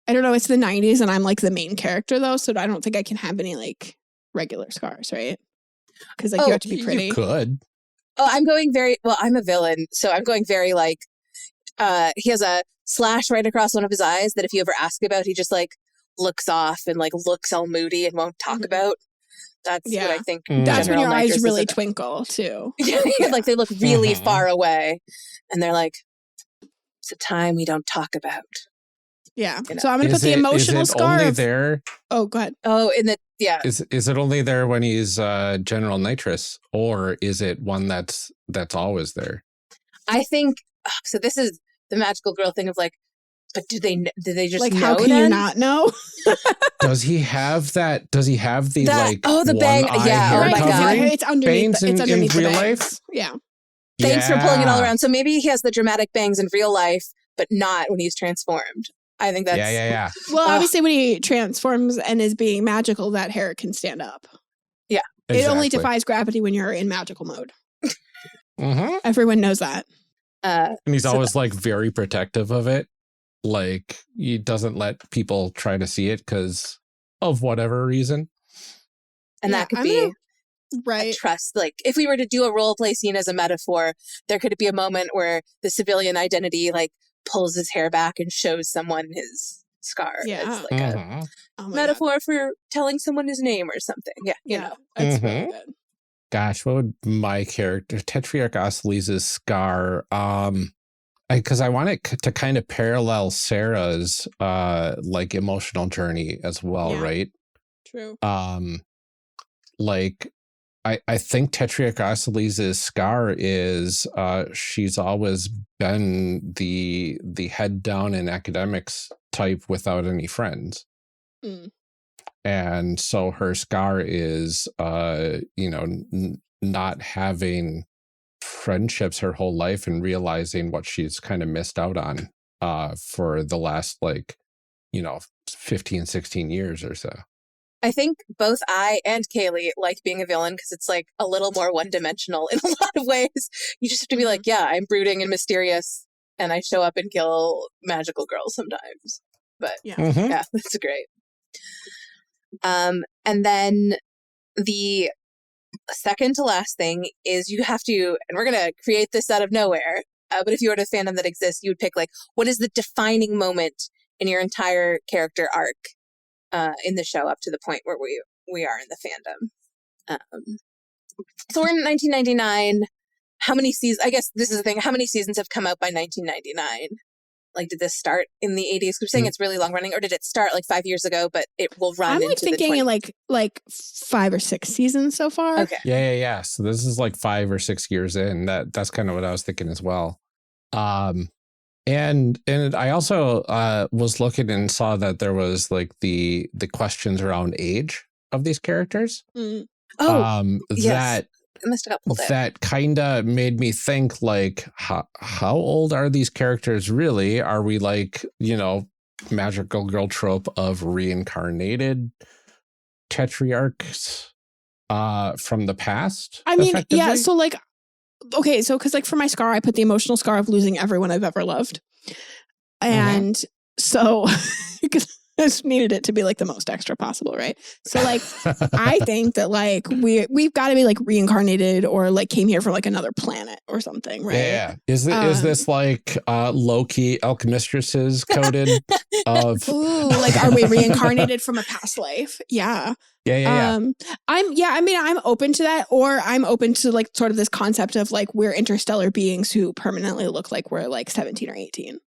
don't know. It's the 90s and I'm like the main character though. So I don't think I can have any like regular scars, right? Because like you have to be pretty. You could. Oh, I'm going very, well, I'm a villain. So I'm going very like, he has a slash right across one of his eyes that if you ever ask about, he just like looks off and like looks all moody and won't talk about. That's what I think. That's when your eyes really twinkle too. Like they look really far away and they're like, it's a time we don't talk about. Yeah. You know? So I'm going to put the emotional scar. Only there? Oh, go ahead. Oh, in the, Is it only there when he's General Nitrous, or is it one that's always there? I think, so this is the magical girl thing of like, but do they just like, know how can you not know? Does he have that? Does he have the like the bang? Hair right, covering? It's underneath. It's underneath in real bangs. life. Yeah. Thanks for pulling it all around. So maybe he has the dramatic bangs in real life, but not when he's transformed. I think that's yeah. Well, obviously, when he transforms and is being magical, that hair can stand up. Yeah, exactly. It only defies gravity when you're in magical mode. Everyone knows that. And he's always like very protective of it. Like he doesn't let people try to see it because of whatever reason. And that could be right. a trust. Like if we were to do a role play scene as a metaphor, there could be a moment where the civilian identity like pulls his hair back and shows someone his scar. Yeah. It's like a metaphor for telling someone his name or something. Yeah, you know. It's really good. Gosh, what would my character, Tetrarch Ossoli's scar, because I want it to kind of parallel Sarah's like emotional journey as well, right? True. Like I think Tetrarch Ossoli's scar is she's always been the head down in academics type without any friends. And so her scar is you know, not having friendships her whole life and realizing what she's kind of missed out on for the last, like, you know, 15, 16 years or so. I think both I and Kaylee like being a villain because it's like a little more one-dimensional in a lot of ways. You just have to be like, yeah, I'm brooding and mysterious and I show up and kill magical girls sometimes. But yeah, that's great. And then the second to last thing is you have to, and we're going to create this out of nowhere, but if you were to fandom that exists, you would pick like, what is the defining moment in your entire character arc in the show up to the point where we are in the fandom. So we're in 1999. How many seasons? I guess this is the thing. How many seasons have come out by 1999? Like, did this start in the 80s? We're saying it's really long running, or did it start like 5 years ago, but it will run I'm into like thinking in like 5 or 6 seasons so far. Okay. Yeah. So this is like 5 or 6 years in. That's kind of what I was thinking as well. And I also was looking and saw that there was like the questions around age of these characters. Yes. That kind of made me think like, how old are these characters really? Are we like, you know, magical girl trope of reincarnated tetrarchs from the past? I mean, yeah. So like, okay, so because like for my scar, I put the emotional scar of losing everyone I've ever loved, and so because I just needed it to be like the most extra possible, right? So like, I think that like we've got to be like reincarnated or like came here from like another planet or something, right? Yeah. Is this like low-key alchemistresses coded of? Ooh, like are we reincarnated from a past life? Yeah. Yeah. I'm open to that, or I'm open to like sort of this concept of like we're interstellar beings who permanently look like we're like 17 or 18.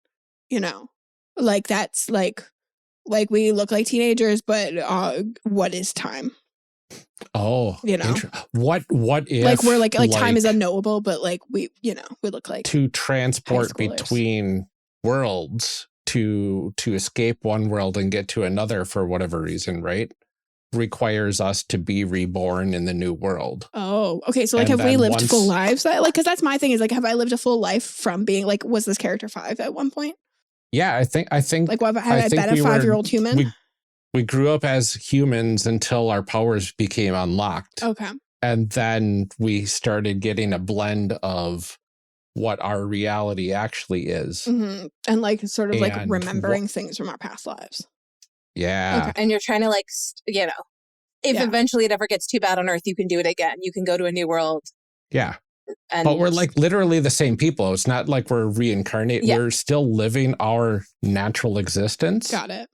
You know, like that's like we look like teenagers, but what is time? Oh, you know, what if like we're like time is unknowable, but like we look like to transport between worlds to escape one world and get to another for whatever reason, right? Requires us to be reborn in the new world. Oh, okay. So like, have we lived full lives? Like, because that's my thing is like, have I lived a full life from being like, was this character 5 at one point? Yeah, I think like, have I been a 5-year-old human? We grew up as humans until our powers became unlocked. Okay. And then we started getting a blend of what our reality actually is. And like sort of like remembering things from our past lives. Yeah. Okay. And you're trying to like, you know, if eventually it ever gets too bad on Earth, you can do it again. You can go to a new world. Yeah. But we're like literally the same people. It's not like we're reincarnated. Yeah. We're still living our natural existence. Got it.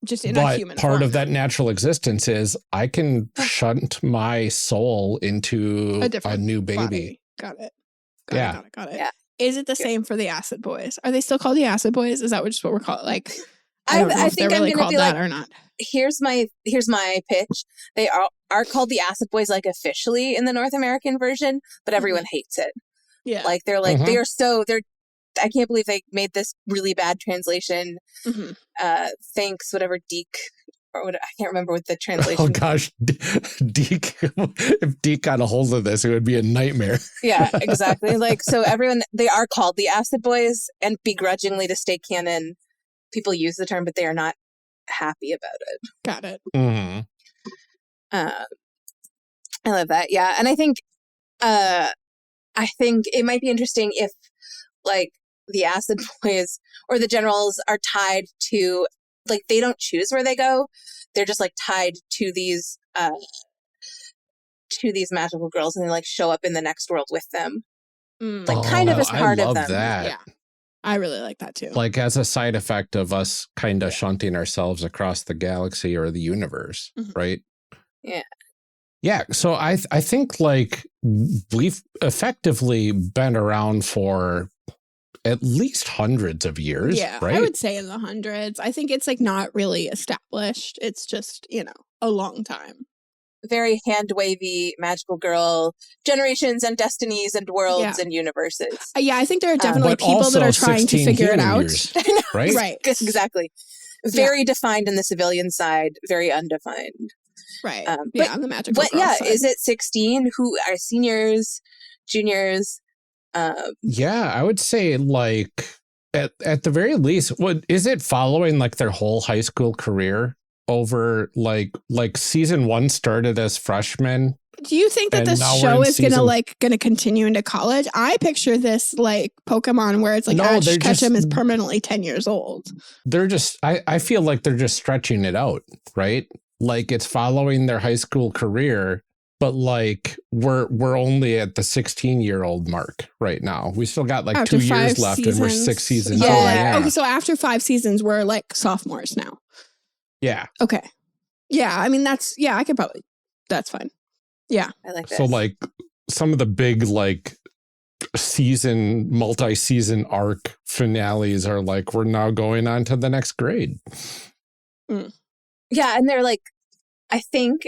Just in a human part form. of that natural existence is I can shunt my soul into a new baby. Body. Got it. Got it. Yeah. Is it the same for the Acid Boys? Are they still called the Acid Boys? Is that just what we're called? Like, I don't know if they're really called that or not. Here's my pitch. They are called the Acid Boys, like officially in the North American version, but everyone hates it. Yeah. Like they're like, I can't believe they made this really bad translation. Thanks, whatever Deke, or what, I can't remember what the translation. Oh gosh, Deke, if Deke got a hold of this, it would be a nightmare. Yeah, exactly. Like, so they are called the Acid Boys, and begrudgingly to stay canon, people use the term, but they are not happy about it. Got it. I love that. Yeah. And I think it might be interesting if like the Acid Boys or the generals are tied to, like, they don't choose where they go. They're just like tied to these to these magical girls and they like show up in the next world with them. Like Oh, kind of as part I of love them. that. Yeah. I really like that too. Like as a side effect of us kind of shunting ourselves across the galaxy or the universe, right? Yeah. Yeah. So I think like we've effectively been around for at least hundreds of years. Yeah, right? I would say in the hundreds. I think it's like not really established. It's just, a long time. Very hand wavy magical girl generations and destinies and worlds and universes. Yeah, I think there are definitely But people that also are trying to 16 figure it human out. years, right? Right. Exactly. Very defined in the civilian side, very undefined. Right. But on the magical what? girl Yeah, side. is it 16? Who are seniors, juniors? Yeah, I would say like at the very least, what is it following like their whole high school career over like season 1 started as freshmen? Do you think that and this now we're show in is gonna continue into college? I picture this like Pokemon where it's like Ash Ketchum is permanently 10 years old. They're just I feel like they're just stretching it out, right? Like it's following their high school career, but like we're only at the 16-year-old mark right now. We still got like After 2 years left seasons. and we're 6 seasons Yeah. in. Yeah. Okay, so after 5 seasons, we're like sophomores now. Yeah. Okay. Yeah, I mean that's fine. Yeah. I like this. So like some of the big like multi-season arc finales are like we're now going on to the next grade. Yeah, and they're like, I think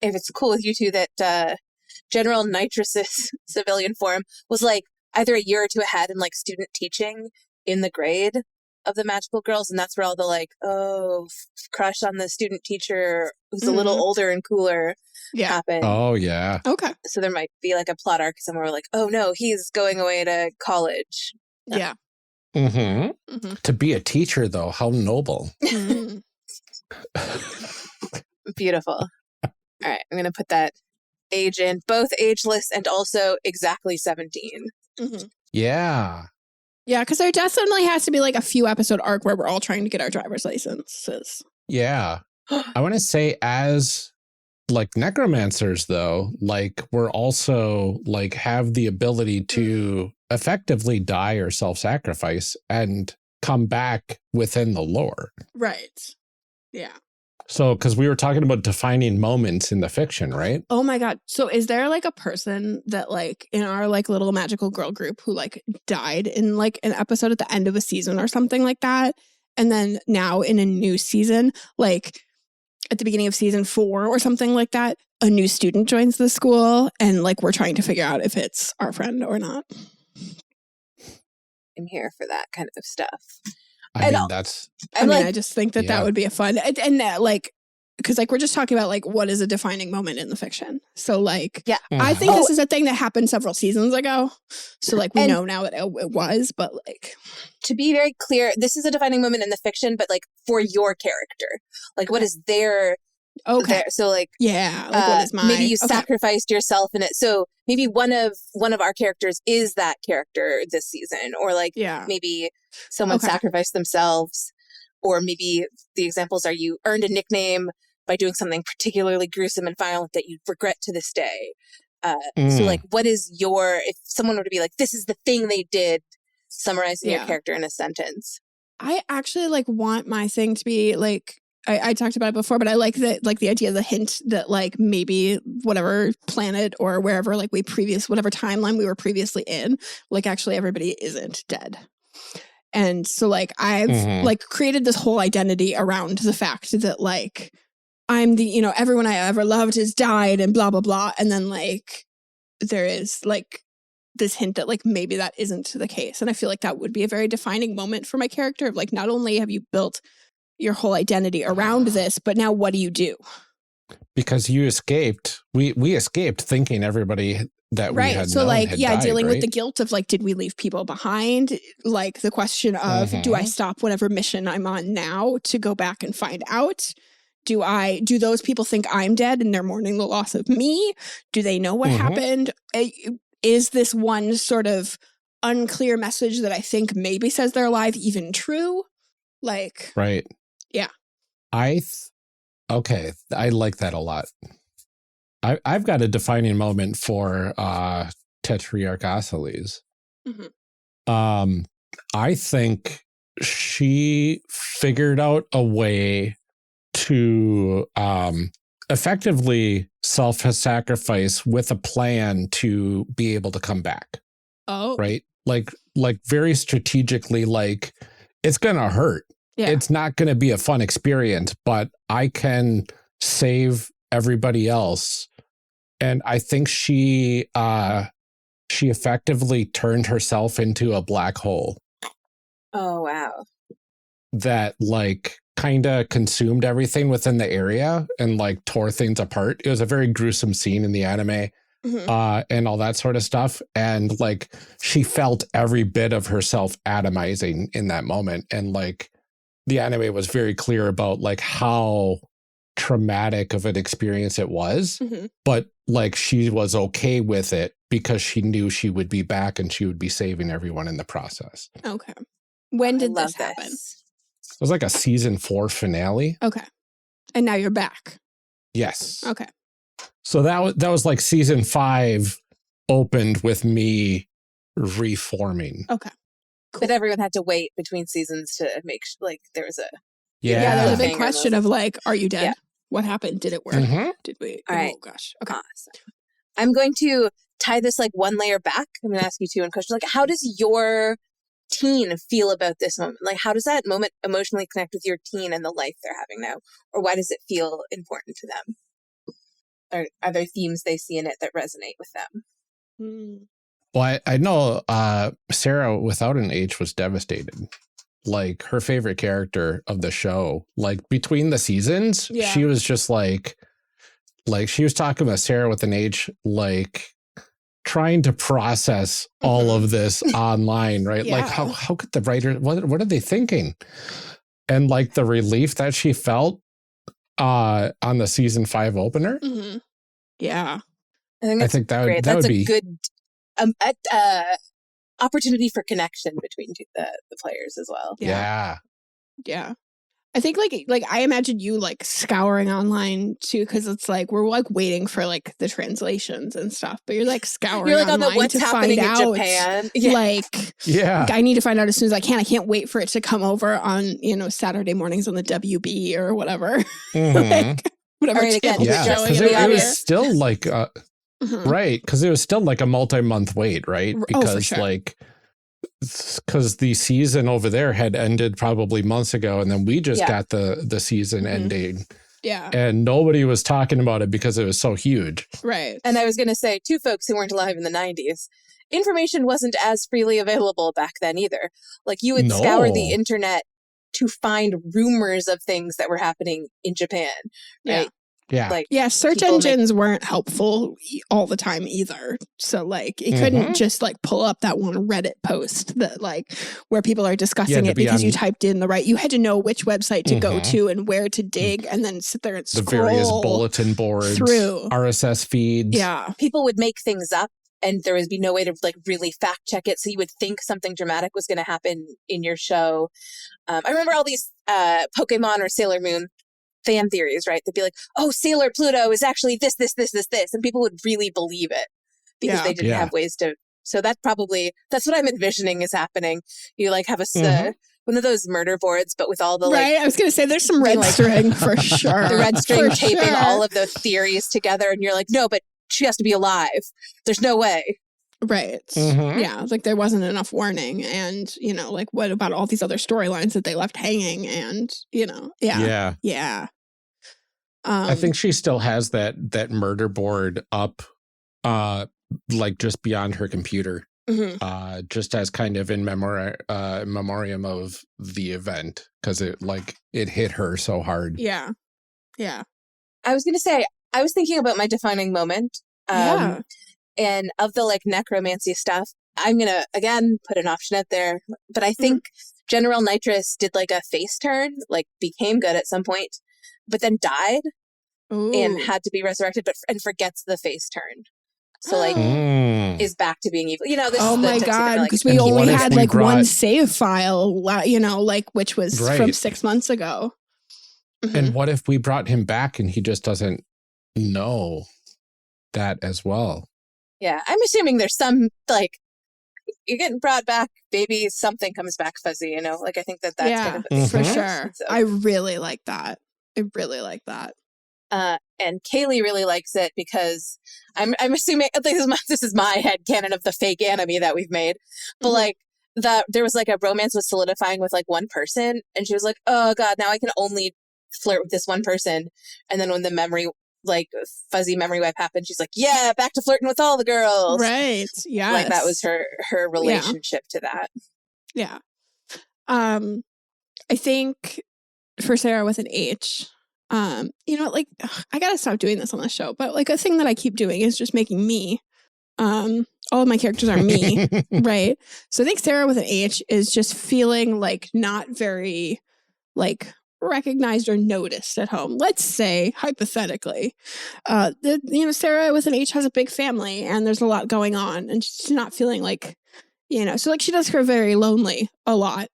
if it's cool with you two that General Nitrus's civilian form was like either a year or two ahead in like student teaching in the grade of the magical girls, and that's where all the like crush on the student teacher who's a little older and cooler happen. Oh yeah. Okay. So there might be like a plot arc somewhere like, oh no, he's going away to college. Yeah. To be a teacher though, how noble. Beautiful. All right, I'm gonna put that age in, both ageless and also exactly 17. Yeah. Yeah, because there definitely has to be like a few episode arc where we're all trying to get our driver's licenses. Yeah. I want to say as like necromancers though, like we're also like have the ability to effectively die or self-sacrifice and come back within the lore. Right. Yeah. So, because we were talking about defining moments in the fiction, right? Oh my God. So is there like a person that like in our like little magical girl group who like died in like an episode at the end of a season or something like that? And then now in a new season, like at the beginning of season 4 or something like that, a new student joins the school and like we're trying to figure out if it's our friend or not. I'm here for that kind of stuff. I just think that would be a fun and that like because like we're just talking about like what is a defining moment in the fiction. So like I think this is a thing that happened several seasons ago. So like we know now that it was, but like to be very clear, this is a defining moment in the fiction, but like for your character, like what is their so like what is mine? Maybe you sacrificed yourself in it. So maybe one of our characters is that character this season, or like maybe someone sacrificed themselves, or maybe the examples are you earned a nickname by doing something particularly gruesome and violent that you regret to this day. So like what is if someone were to be like, this is the thing they did, summarizing your character in a sentence. I actually like want my thing to be like I talked about it before, but I like that, like the idea of the hint that like maybe whatever planet or wherever like whatever timeline we were previously in, like actually everybody isn't dead. And so like I've like created this whole identity around the fact that like I'm the, everyone I ever loved has died and blah, blah, blah. And then like there is like this hint that like maybe that isn't the case. And I feel like that would be a very defining moment for my character of like, not only have you built your whole identity around this, but now what do you do? Because you escaped, we escaped thinking everybody that we had so known like had died, dealing right? with the guilt of like, did we leave people behind? Like the question of do I stop whatever mission I'm on now to go back and find out? Do those people think I'm dead and they're mourning the loss of me? Do they know what happened? Is this one sort of unclear message that I think maybe says they're alive even true? Like right. Yeah. I like that a lot. I've got a defining moment for Tetrarch Aciles. Mhm. I think she figured out a way to effectively self-sacrifice with a plan to be able to come back. Oh, Right? Like very strategically, like it's gonna hurt. yeah. It's not gonna be a fun experience, but I can save everybody else. And I think she effectively turned herself into a black hole Oh, wow. that like kind of consumed everything within the area and like tore things apart. It was a very gruesome scene in the anime. Mhm. And all that sort of stuff. And like, she felt every bit of herself atomizing in that moment. And like, the anime was very clear about like how traumatic of an experience it was. Mhm. But like, she was okay with it because she knew she would be back and she would be saving everyone in the process. Okay. When I did love this happen? It was like a season 4 finale. Okay. And now you're back. Yes. Okay. So that was like season 5 opened with me reforming. Okay. But everyone had to wait between seasons to make like there was a Yeah, there's a big Cliffhanger question of like, are you dead? Yeah. What happened? Did it work? Mhm. Did we? All right. Oh gosh. Okay. Awesome. I'm going to tie this like one layer back. I'm going to ask you two one question. Like, how does your teen feel about this moment? Like, how does that moment emotionally connect with your teen and the life they're having now? Or why does it feel important to them? Or are there themes they see in it that resonate with them? Hmm. Well, I know Sarah without an H was devastated. Like her favorite character of the show, like between the seasons, Yeah. she was just like she was talking about Sarah with an H, like trying to process all of this online, right? Like Yeah. how could the writer, what are they thinking? And like the relief that she felt on the season 5 opener. Mhm. Yeah. I think that great. would, That that's would a be good opportunity for connection between the players as well. Yeah. yeah. I think like I imagine you like scouring online too, because it's like we're like waiting for like the translations and stuff, but you're like scouring You're like on online the what's to happening find in out. Japan. Yeah. Like, Yeah. I need to find out as soon as I can. I can't wait for it to come over on, Saturday mornings on the WB or whatever. Mhm. Like, whatever. All right, again, channel Yeah, is showing because it it on was here. still like Mhm. right, because it was still like a multi-month wait, right? Oh, for Because sure. like because the season over there had ended probably months ago, and then we just Yeah. got the season Mhm. ending, Yeah. and nobody was talking about it because it was so huge. Right. And I was going to say, two folks who weren't alive in the 90s, information wasn't as freely available back then either. Like you would scour the No. internet to find rumors of things that were happening in Japan, right? Yeah. Like, Yeah, search people engines weren't helpful all the time either. So like it Mhm. couldn't just like pull up that one Reddit post that like where people are discussing to it be because you on- typed in the right. You had to know which website to go Mhm. to and where to dig and then sit there and the scroll various bulletin boards, through. RSS feeds. Yeah. people would make things up and there would be no way to like really fact check it. So you would think something dramatic was going to happen in your show. I remember all these Pokemon or Sailor Moon fan theories, right? They'd be like, oh, Sailor Pluto is actually this. And people would really believe it because Yeah. they didn't Yeah. have ways to. So that's what I'm envisioning is happening. You like have one of those murder boards, but with all the like Right. I was gonna say there's some red like- string for sure. the red string For taping sure. all of the theories together. And you're like, no, but she has to be alive. There's no way. Right. Mhm. Yeah. Like there wasn't enough warning. And, like what about all these other storylines that they left hanging? And, yeah. Yeah. Yeah. I think she still has that murder board up like just beyond her computer. Mhm. Just as kind of in memoriam of the event, because it hit her so hard. Yeah. Yeah. I was going to say, I was thinking about my defining moment. Yeah. And of the like necromancy stuff, I'm going to, again, put an option out there. But I think General Nitrous did like a face turn, like became good at some point, but then died and Ooh. had to be resurrected, and forgets the face turn. So like Mm. is back to being evil. This Oh is the my types of god! like, Because we And only what if had we like one brought- save file, like which was from Right. 6 months ago. Mhm. And what if we brought him back and he just doesn't know? that as well. Yeah, I'm assuming there's some, like, you're getting brought back, maybe something comes back fuzzy, you know? Like, I think that's kind of a thing. For Mhm. sure. So, I really like that. I really like that. and Kaylee really likes it because I'm assuming this is my headcanon of the fake anime that we've made, but like that there was like a romance was solidifying with like one person, and she was like, oh god, now I can only flirt with this one person. And then when the memory, like fuzzy memory wipe happened, she's like, yeah, back to flirting with all the girls. Right. Yeah. Like that was her relationship to that. Yeah. I think for Sarah with an H, you know, like I gotta stop doing this on the show, but like a thing that I keep doing is just making me. All of my characters are me, right? So I think Sarah with an H is just feeling like not very like recognized or noticed at home. Let's say hypothetically, Sarah with an H has a big family and there's a lot going on, and she's not feeling like, so like she does feel very lonely a lot,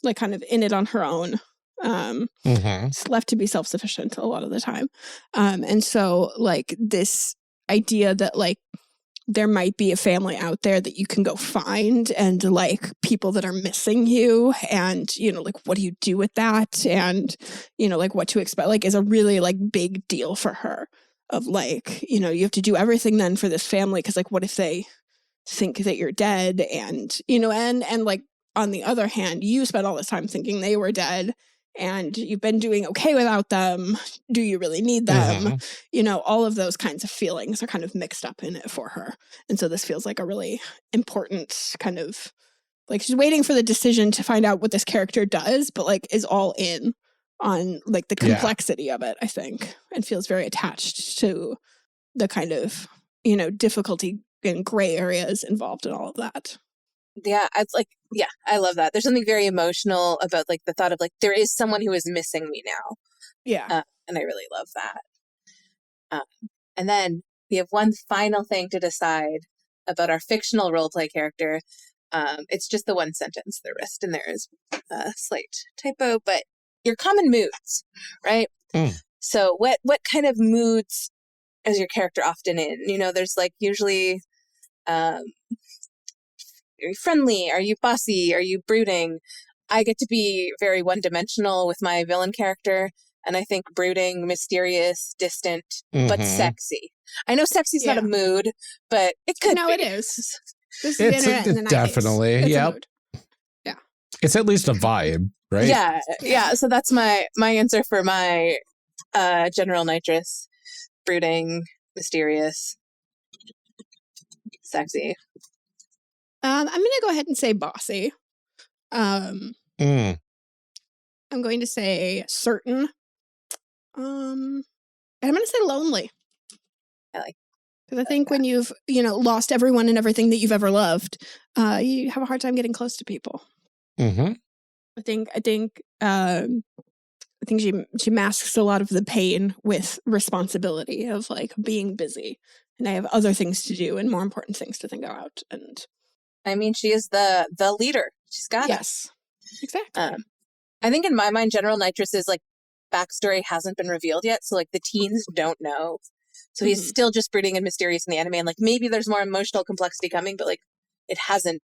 like kind of in it on her own. It's left to be self-sufficient a lot of the time. And so like this idea that like there might be a family out there that you can go find, and like people that are missing you, and like what do you do with that, and like what to expect, like is a really like big deal for her, of like you have to do everything then for this family, because like what if they think that you're dead, and and like on the other hand, you spent all this time thinking they were dead, and you've been doing okay without them. Do you really need them? All of those kinds of feelings are kind of mixed up in it for her. And so this feels like a really important kind of, like she's waiting for the decision to find out what this character does, but like is all in on like the complexity of it, I think, and feels very attached to the kind of, difficulty and gray areas involved in all of that. Yeah, I love that. There's something very emotional about like the thought of like there is someone who is missing me now. Yeah, and I really love that. And then we have one final thing to decide about our fictional roleplay character. It's just the one sentence. The rest in there is a slight typo, but your common moods, right? So what kind of moods is your character often in? There's like usually. Are you friendly? Are you bossy? Are you brooding? I get to be very one-dimensional with my villain character, and I think brooding, mysterious, distant, but sexy. I know sexy is not a mood, but it could be. No, it is. This is the internet in the 90s. Definitely, yeah. Yeah. It's at least a vibe, right? Yeah. So that's my answer for my general nitrous. Brooding, mysterious, sexy. I'm going to go ahead and say bossy. I'm going to say certain. And I'm going to say lonely. I like. Because I think when you've, lost everyone and everything that you've ever loved, you have a hard time getting close to people. I think she masks a lot of the pain with responsibility of like being busy, and I have other things to do and more important things to think about. And I mean, she is the leader. She's got it. Yes, exactly. I think in my mind, General Nitrous' like backstory hasn't been revealed yet, so like the teens don't know. So he's still just brooding and mysterious in the anime, and like maybe there's more emotional complexity coming, but like it hasn't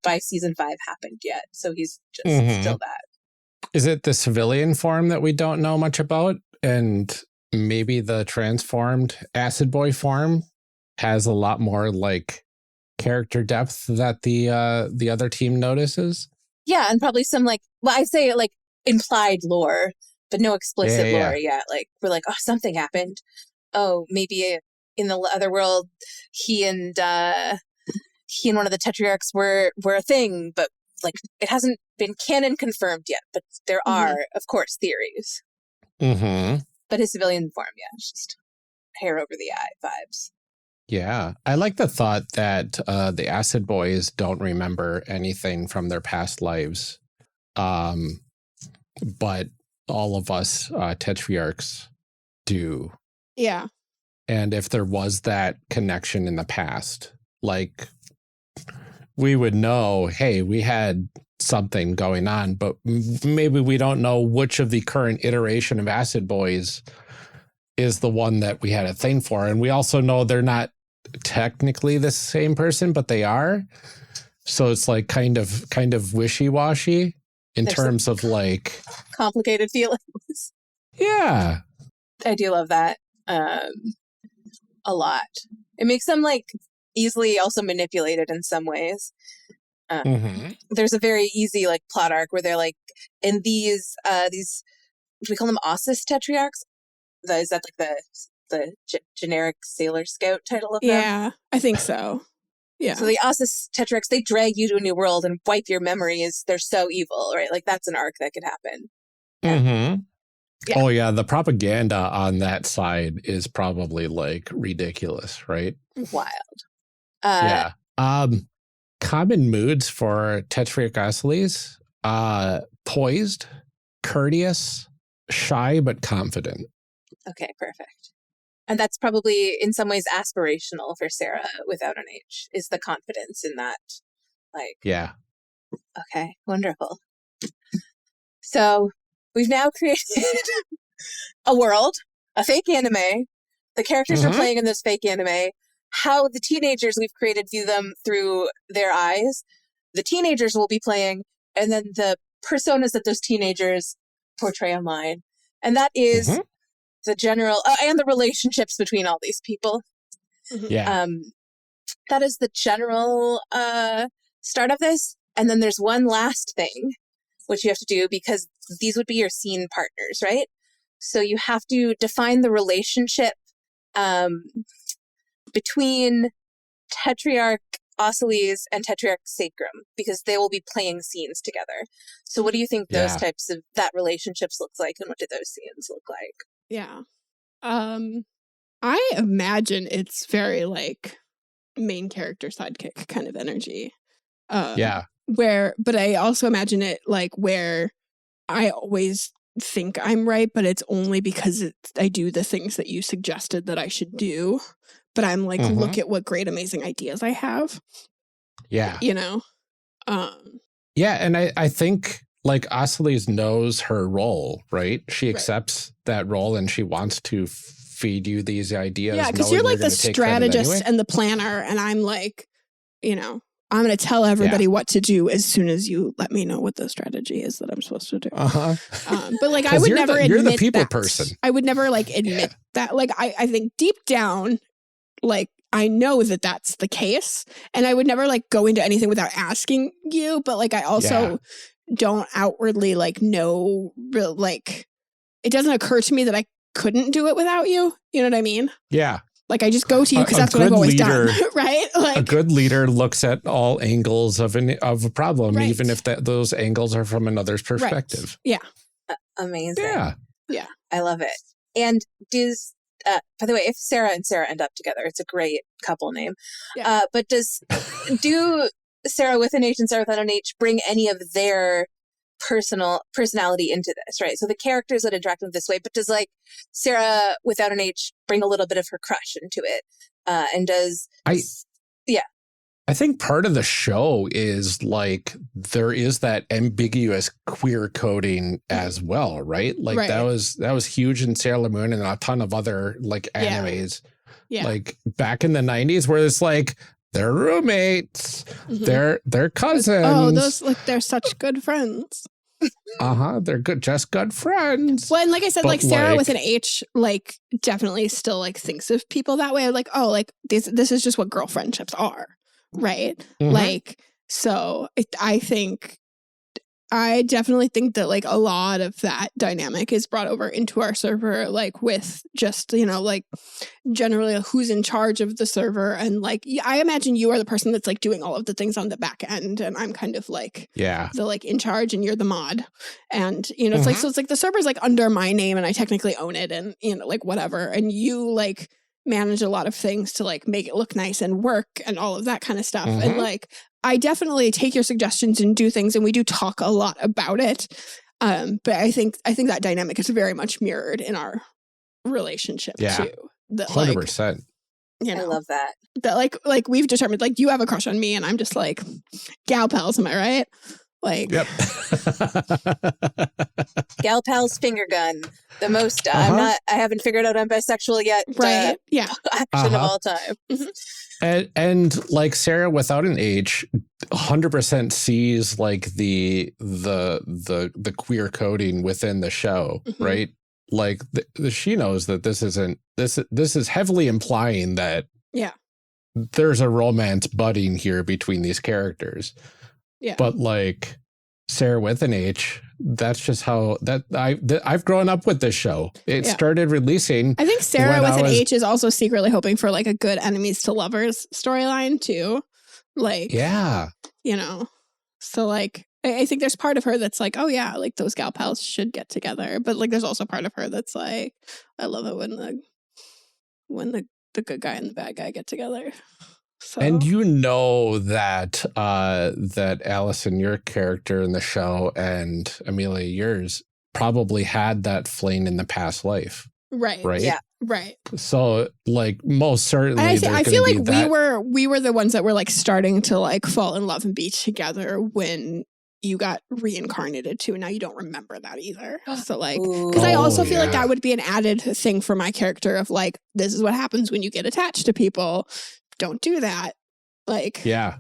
by season 5 happened yet. So he's just still that. Is it the civilian form that we don't know much about, and maybe the transformed Acid Boy form has a lot more like character depth that the other team notices? Yeah, and probably some like, well, I say like implied lore, but no explicit lore yet. Like we're like, oh, something happened. Oh, maybe in the other world, he and one of the Tetrarchs were a thing, but like it hasn't been canon confirmed yet. But there are, of course, theories. But his civilian form, it's just hair over the eye vibes. Yeah, I like the thought that the Acid Boys don't remember anything from their past lives, but all of us Tetrarchs do. Yeah. And if there was that connection in the past, like we would know, hey, we had something going on, but maybe we don't know which of the current iteration of Acid Boys is the one that we had a thing for. And we also know they're not technically the same person, but they are. So it's like kind of wishy-washy in There's terms of like complicated feelings. Yeah. I do love that a lot. It makes them like easily also manipulated in some ways. There's a very easy like plot arc where they're like in these we call them Ossus tetriarchs. Is that like the generic Sailor Scout title of them? Yeah, I think so. Yeah. So the Ossus tetriarchs, they drag you to a new world and wipe your memories. They're so evil, right? Like that's an arc that could happen. Yeah. Yeah. Oh yeah, the propaganda on that side is probably like ridiculous, right? Wild. Yeah. Common moods for Tetriarch Osciles: poised, courteous, shy but confident. Okay, perfect. And that's probably in some ways aspirational for Sarah without an H, is the confidence in that. Like, yeah. Okay, wonderful. So we've now created a world, a fake anime. The characters are playing in this fake anime. How the teenagers we've created view them through their eyes. The teenagers will be playing, and then the personas that those teenagers portray online. And that is the general, and the relationships between all these people. Yeah. That is the general start of this. And then there's one last thing, which you have to do because these would be your scene partners, right? So you have to define the relationship between Tetriarch Osciles and Tetriarch Sacrum, because they will be playing scenes together. So what do you think those types of that relationships look like, and what do those scenes look like? Yeah. I imagine it's very like main character sidekick kind of energy. But I also imagine it like where I always think I'm right, but it's only because I do the things that you suggested that I should do. But I'm like, look at what great, amazing ideas I have. Yeah. You know? Yeah, and I think like Osciles knows her role, right? She accepts that role and she wants to feed you these ideas. Yeah, because you're like the strategist and the planner, and I'm like, you know, I'm going to tell everybody what to do as soon as you let me know what the strategy is that I'm supposed to do. But like, I would never admit you're the people that. person. I would never like admit that. Like, I think deep down, like, I know that that's the case, and I would never like go into anything without asking you. But like, I also don't outwardly like know, like, it doesn't occur to me that I couldn't do it without you. You know what I mean? Yeah. Like, I just go to you because that's what I've always done, right? Like, a good leader looks at all angles of a problem, even if those angles are from another's perspective. Right. Yeah. Amazing. Yeah. I love it. And does, by the way, if Sarah and Sarah end up together, it's a great couple name. Yeah. But do Sarah with an H and Sarah without an H bring any of their personality into this, right? So the characters that interact with this way, but does like Sarah without an H bring a little bit of her crush into it? And does I think part of the show is like there is that ambiguous queer coding as well, right? Like that was huge in Sailor Moon and a ton of other like animes. Yeah. Like back in the 90s where it's like they're roommates, they're cousins. Oh, those like they're such good friends. They're just good friends. Well, and like I said, like Sarah with an H, like definitely still like thinks of people that way. Like, oh, like this is just what girl friendships are, right? Like, so I definitely think that like a lot of that dynamic is brought over into our server, like with just, you know, like generally who's in charge of the server. And like, I imagine you are the person that's like doing all of the things on the back end. And I'm kind of like, the like in charge and you're the mod. And, you know, it's like, so it's like the server's like under my name and I technically own it and, you know, like whatever. And you like manage a lot of things to like make it look nice and work and all of that kind of stuff. And like, I definitely take your suggestions and do things, and we do talk a lot about it. But I think that dynamic is very much mirrored in our relationship too. That, 100%. Like, you know, I love that. That like we've determined like you have a crush on me, and I'm just like gal pals. Am I right? Like, Yep. Gal pal's finger gun. The most. I haven't figured out I'm bisexual yet. right? Yeah. Action of all time. And like Sarah without an H 100% sees like the queer coding within the show, right? Like she knows that this is heavily implying that there's a romance budding here between these characters. Yeah. But like Sarah with an H, that's just how I've grown up with this show. It started releasing. I think Sarah with an H is also secretly hoping for like a good enemies to lovers storyline too. Like, you know, so like, I think there's part of her that's like, oh yeah, like those gal pals should get together. But like, there's also part of her that's like, I love it when the good guy and the bad guy get together. So. And you know that that Allison, your character in the show, and Amelia, yours, probably had that fling in the past life. Right. Right. Yeah. Right. So like most certainly, I feel like we were the ones that were like starting to like fall in love and be together when you got reincarnated too. Now you don't remember that either. So like, because I also feel like that would be an added thing for my character of like, this is what happens when you get attached to people. Don't do that. Like, I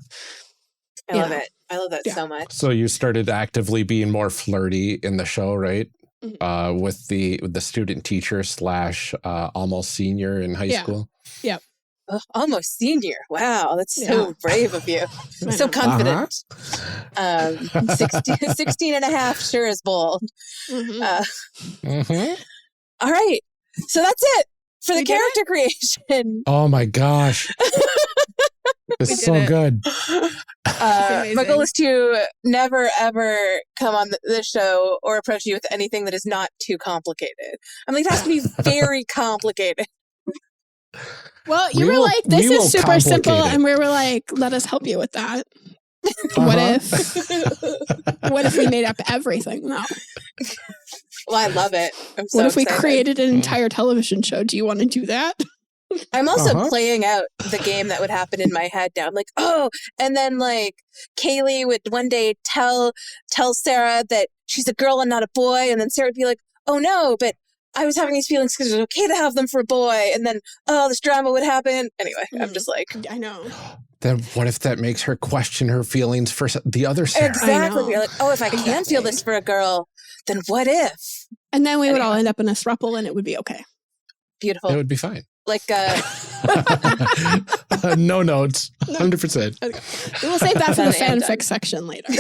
love it. I love that so much. So you started actively being more flirty in the show, right? With the student teacher / almost senior in high school. Yep. Oh, almost senior. Wow, that's so brave of you. So confident. 16 and a half sure is bold. All right. So that's it for the character creation. Oh my gosh. It's so good. My goal is to never, ever come on this show or approach you with anything that is not too complicated. I mean, it has to be very complicated. Well, you were like, this is super simple. And we were like, let us help you with that. What if we made up everything though? Well, I love it. What if we created an entire television show? Do you want to do that? I'm also playing out the game that would happen in my head now. I'm like, oh, and then like Kaylee would one day tell Sarah that she's a girl and not a boy, and then Sarah would be like, oh no, but I was having these feelings because it was okay to have them for a boy, and then this drama would happen. Anyway, I'm just like, I know. Then what if that makes her question her feelings for the other Sarah? Exactly. You're like, oh, if I can't feel this for a girl, then what if? And then we would all end up in a throuple, and it would be okay. Beautiful. It would be fine. Like, no notes, 100%. Okay. We will save that for the fanfic section later.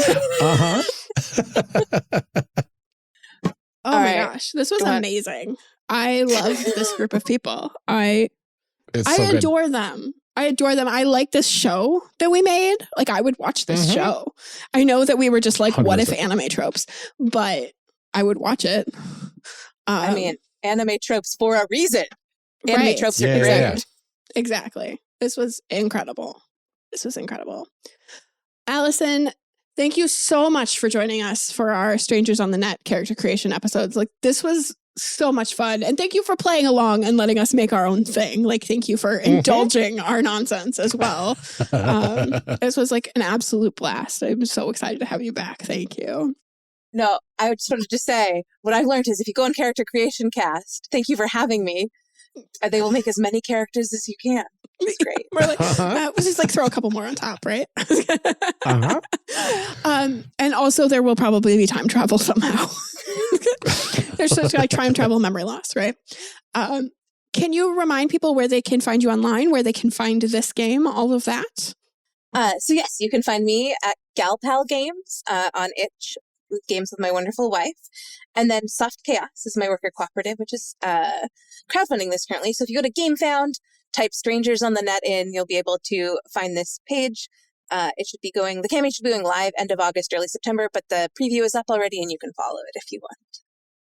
Oh my gosh, this was amazing. I love this group of people. I adore them. I adore them. I like this show that we made. Like, I would watch this show. I know that we were just like, 100%. What if anime tropes? But I would watch it. I mean, anime tropes for a reason. Anime tropes are considered. Exactly. This was incredible. Allison, thank you so much for joining us for our Strangers on the Net character creation episodes. Like, this was so much fun. And thank you for playing along and letting us make our own thing. Like, thank you for indulging our nonsense as well. This was like an absolute blast. I'm so excited to have you back. Thank you. No, I just wanted to say, what I've learned is if you go on Character Creation Cast, thank you for having me. They will make as many characters as you can. It's great. We're like, we'll just like throw a couple more on top, right? And also there will probably be time travel somehow. There's such like time travel memory loss, right? Can you remind people where they can find you online, where they can find this game, all of that? So yes, you can find me at Galpal Games on itch. Games with my wonderful wife. And then Soft Chaos is my worker cooperative, which is crowdfunding this currently. So if you go to GameFound, type Strangers on the Net in, you'll be able to find this page. It should be going, the campaign should be going live end of August, early September, but the preview is up already and you can follow it if you want.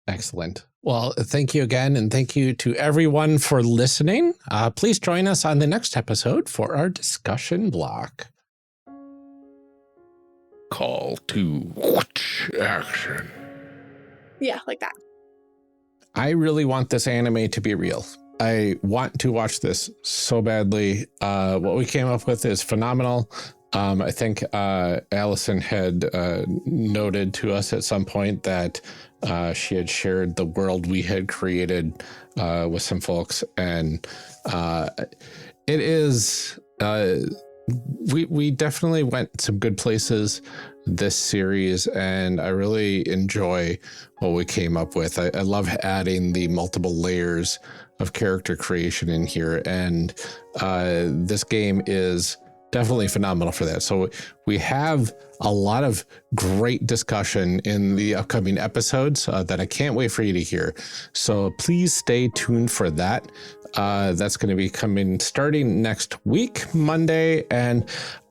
Excellent. Well, thank you again. And thank you to everyone for listening. Please join us on the next episode for our discussion block. Call to action. Yeah, like that. I really want this anime to be real. I want to watch this so badly. What we came up with is phenomenal. I think Allison had noted to us at some point that she had shared the world we had created with some folks, and it is we definitely went some good places this series, and I really enjoy what we came up with. I love adding the multiple layers of character creation in here, and this game is definitely phenomenal for that. So we have a lot of great discussion in the upcoming episodes that I can't wait for you to hear. So please stay tuned for that. That's going to be coming starting next week, Monday, and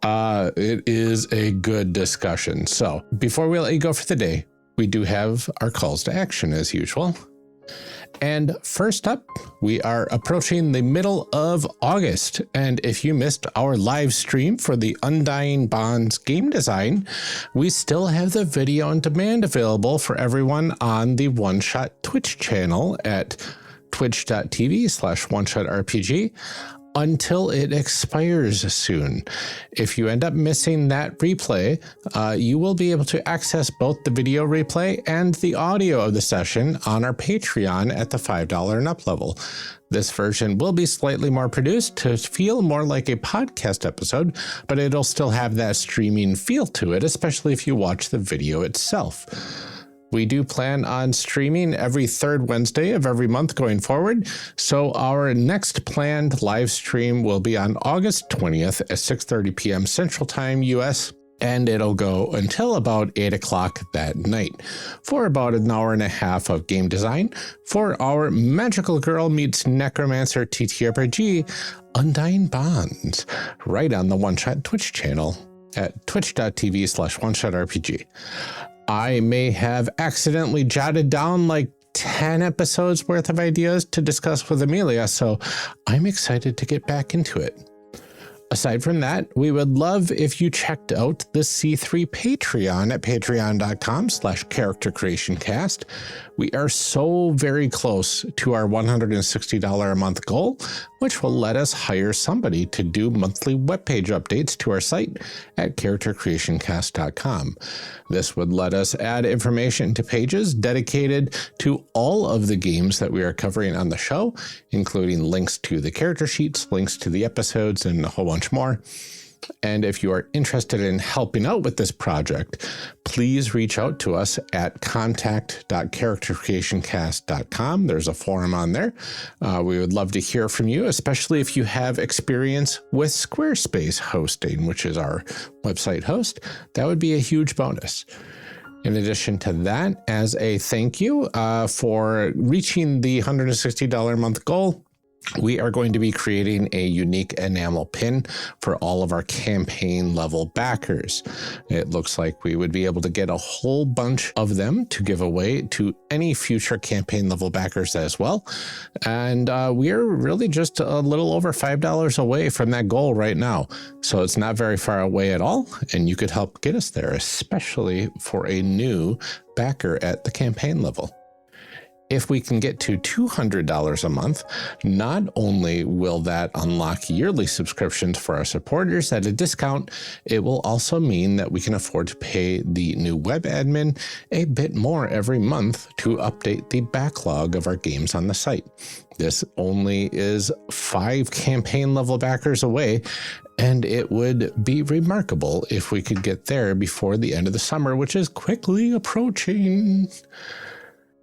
it is a good discussion. So before we let you go for the day, we do have our calls to action as usual. And first up, we are approaching the middle of August. And if you missed our live stream for the Undying Bonds game design, we still have the video on demand available for everyone on the One Shot Twitch channel at twitch.tv/OneShotRPG until it expires soon. If you end up missing that replay, you will be able to access both the video replay and the audio of the session on our Patreon at the $5 and up level. This version will be slightly more produced to feel more like a podcast episode, but it'll still have that streaming feel to it, especially if you watch the video itself. We do plan on streaming every third Wednesday of every month going forward, so our next planned live stream will be on August 20th at 6:30 p.m. Central Time, US, and it'll go until about 8 o'clock that night for about an hour and a half of game design for our Magical Girl Meets Necromancer TTRPG Undying Bonds, right on the One Shot Twitch channel at twitch.tv/OneShotRPG. I may have accidentally jotted down like 10 episodes worth of ideas to discuss with Amelia, so I'm excited to get back into it. Aside from that, we would love if you checked out the C3 Patreon at patreon.com/charactercreationcast. We are so very close to our $160 a month goal, which will let us hire somebody to do monthly webpage updates to our site at charactercreationcast.com. This would let us add information to pages dedicated to all of the games that we are covering on the show, including links to the character sheets, links to the episodes, and a whole bunch more. And if you are interested in helping out with this project, please reach out to us at contact.charactercreationcast.com. There's a forum on there. We would love to hear from you, especially if you have experience with Squarespace hosting, which is our website host. That would be a huge bonus. In addition to that, as a thank you for reaching the $160 a month goal, we are going to be creating a unique enamel pin for all of our campaign level backers. It looks like we would be able to get a whole bunch of them to give away to any future campaign level backers as well. And we are really just a little over $5 away from that goal right now. So it's not very far away at all. And you could help get us there, especially for a new backer at the campaign level. If we can get to $200 a month, not only will that unlock yearly subscriptions for our supporters at a discount, it will also mean that we can afford to pay the new web admin a bit more every month to update the backlog of our games on the site. This only is 5 campaign level backers away, and it would be remarkable if we could get there before the end of the summer, which is quickly approaching.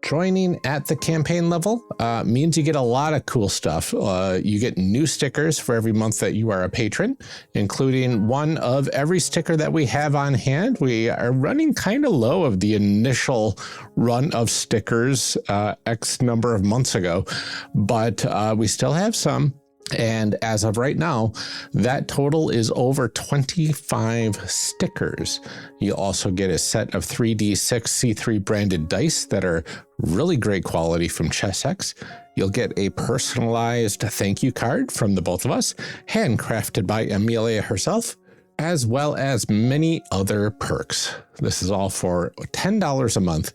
Joining at the campaign level means you get a lot of cool stuff. You get new stickers for every month that you are a patron, including one of every sticker that we have on hand. We are running kind of low of the initial run of stickers X number of months ago, but we still have some. And as of right now, that total is over 25 stickers. You'll also get a set of 3D6 C3 branded dice that are really great quality from ChessX. You'll get a personalized thank you card from the both of us, handcrafted by Amelia herself, as well as many other perks. This is all for $10 a month,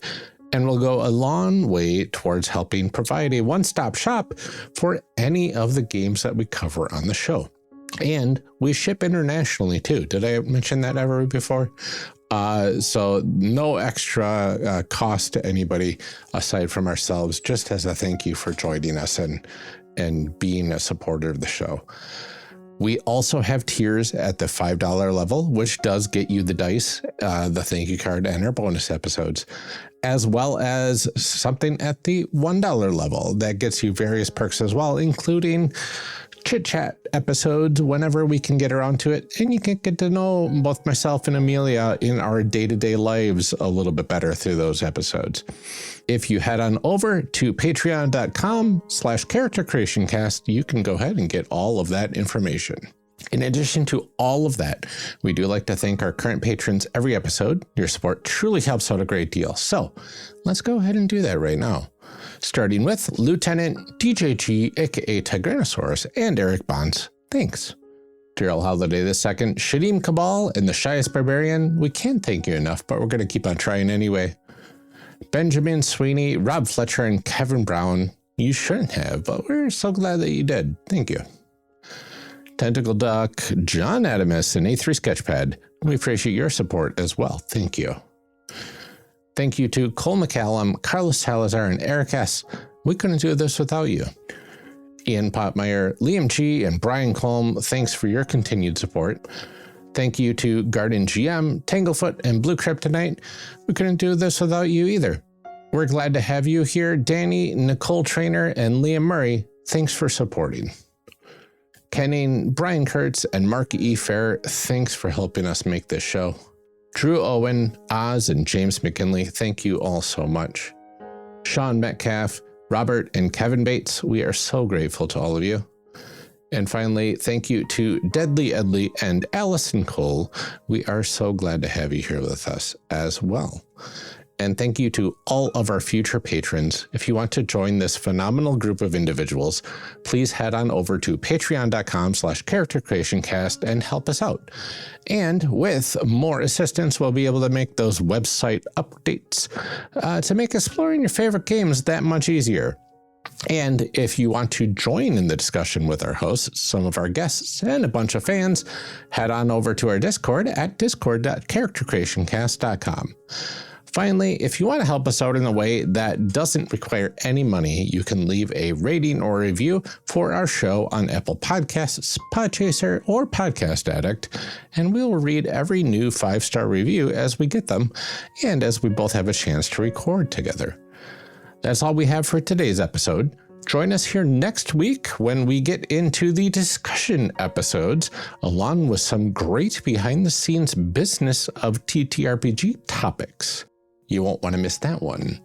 and will go a long way towards helping provide a one-stop shop for any of the games that we cover on the show. And we ship internationally too. Did I mention that ever before? So no extra cost to anybody aside from ourselves, just as a thank you for joining us and being a supporter of the show. We also have tiers at the $5 level, which does get you the dice, the thank you card, and our bonus episodes, as well as something at the $1 level that gets you various perks as well, including chit chat episodes whenever we can get around to it. And you can get to know both myself and Amelia in our day-to-day lives a little bit better through those episodes. If you head on over to patreon.com/charactercreationcast, you can go ahead and get all of that information. In addition to all of that, we do like to thank our current patrons every episode. Your support truly helps out a great deal. So let's go ahead and do that right now. Starting with Lieutenant DJG, aka Tigranosaurus, and Eric Bonds. Thanks. Daryl Holiday II, Shadim Cabal, and the Shyest Barbarian. We can't thank you enough, but we're going to keep on trying anyway. Benjamin Sweeney, Rob Fletcher, and Kevin Brown. You shouldn't have, but we're so glad that you did. Thank you. Tentacle Duck, John Adamus, and A3 Sketchpad. We appreciate your support as well. Thank you. Thank you to Cole McCallum, Carlos Salazar, and Eric S. We couldn't do this without you. Ian Potmeyer, Liam G, and Brian Colm, thanks for your continued support. Thank you to Garden GM, Tanglefoot, and Blue Kryptonite. We couldn't do this without you either. We're glad to have you here, Danny, Nicole Trainer, and Liam Murray. Thanks for supporting. Kenning, Brian Kurtz, and Mark E. Fair, thanks for helping us make this show. Drew Owen, Oz, and James McKinley, thank you all so much. Sean Metcalf, Robert, and Kevin Bates, we are so grateful to all of you. And finally, thank you to Deadly Edley and Allison Cole. We are so glad to have you here with us as well. And thank you to all of our future patrons. If you want to join this phenomenal group of individuals, please head on over to patreon.com/charactercreationcast and help us out. And with more assistance, we'll be able to make those website updates to make exploring your favorite games that much easier. And if you want to join in the discussion with our hosts, some of our guests, and a bunch of fans, head on over to our Discord at discord.charactercreationcast.com. Finally, if you want to help us out in a way that doesn't require any money, you can leave a rating or review for our show on Apple Podcasts, Podchaser, or Podcast Addict, and we will read every new 5-star review as we get them, and as we both have a chance to record together. That's all we have for today's episode. Join us here next week when we get into the discussion episodes, along with some great behind-the-scenes business of TTRPG topics. You won't want to miss that one.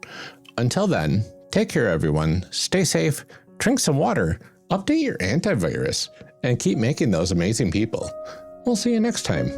Until then, take care, everyone. Stay safe, drink some water, update your antivirus, and keep making those amazing people. We'll see you next time.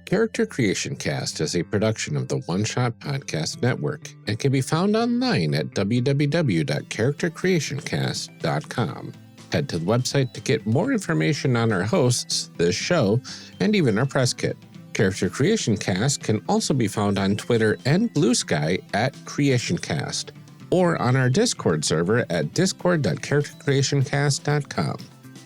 Character Creation Cast is a production of the One Shot Podcast Network and can be found online at www.charactercreationcast.com. Head to the website to get more information on our hosts, this show, and even our press kit. Character Creation Cast can also be found on Twitter and Blue Sky at CreationCast, or on our Discord server at discord.charactercreationcast.com.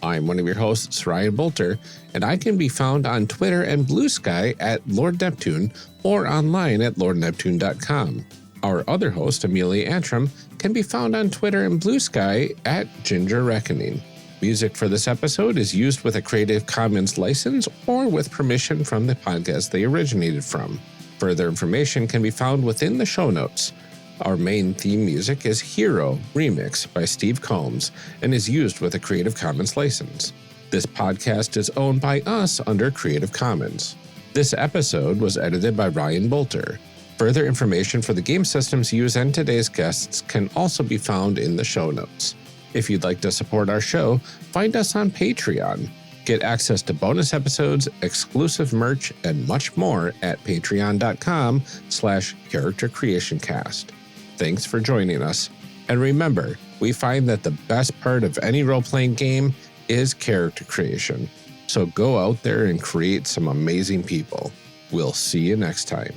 I'm one of your hosts, Ryan Bolter, and I can be found on Twitter and Blue Sky at Lord Neptune or online at lordneptune.com. Our other host, Amelia Antrim, can be found on Twitter and Blue Sky at Ginger Reckoning. Music for this episode is used with a Creative Commons license or with permission from the podcast they originated from. Further information can be found within the show notes. Our main theme music is Hero Remix by Steve Combs and is used with a Creative Commons license. This podcast is owned by us under Creative Commons. This episode was edited by Ryan Bolter. Further information for the game systems used and today's guests can also be found in the show notes. If you'd like to support our show, find us on Patreon. Get access to bonus episodes, exclusive merch, and much more at patreon.com/charactercreationcast. Thanks for joining us. And remember, we find that the best part of any role-playing game is character creation. So go out there and create some amazing people. We'll see you next time.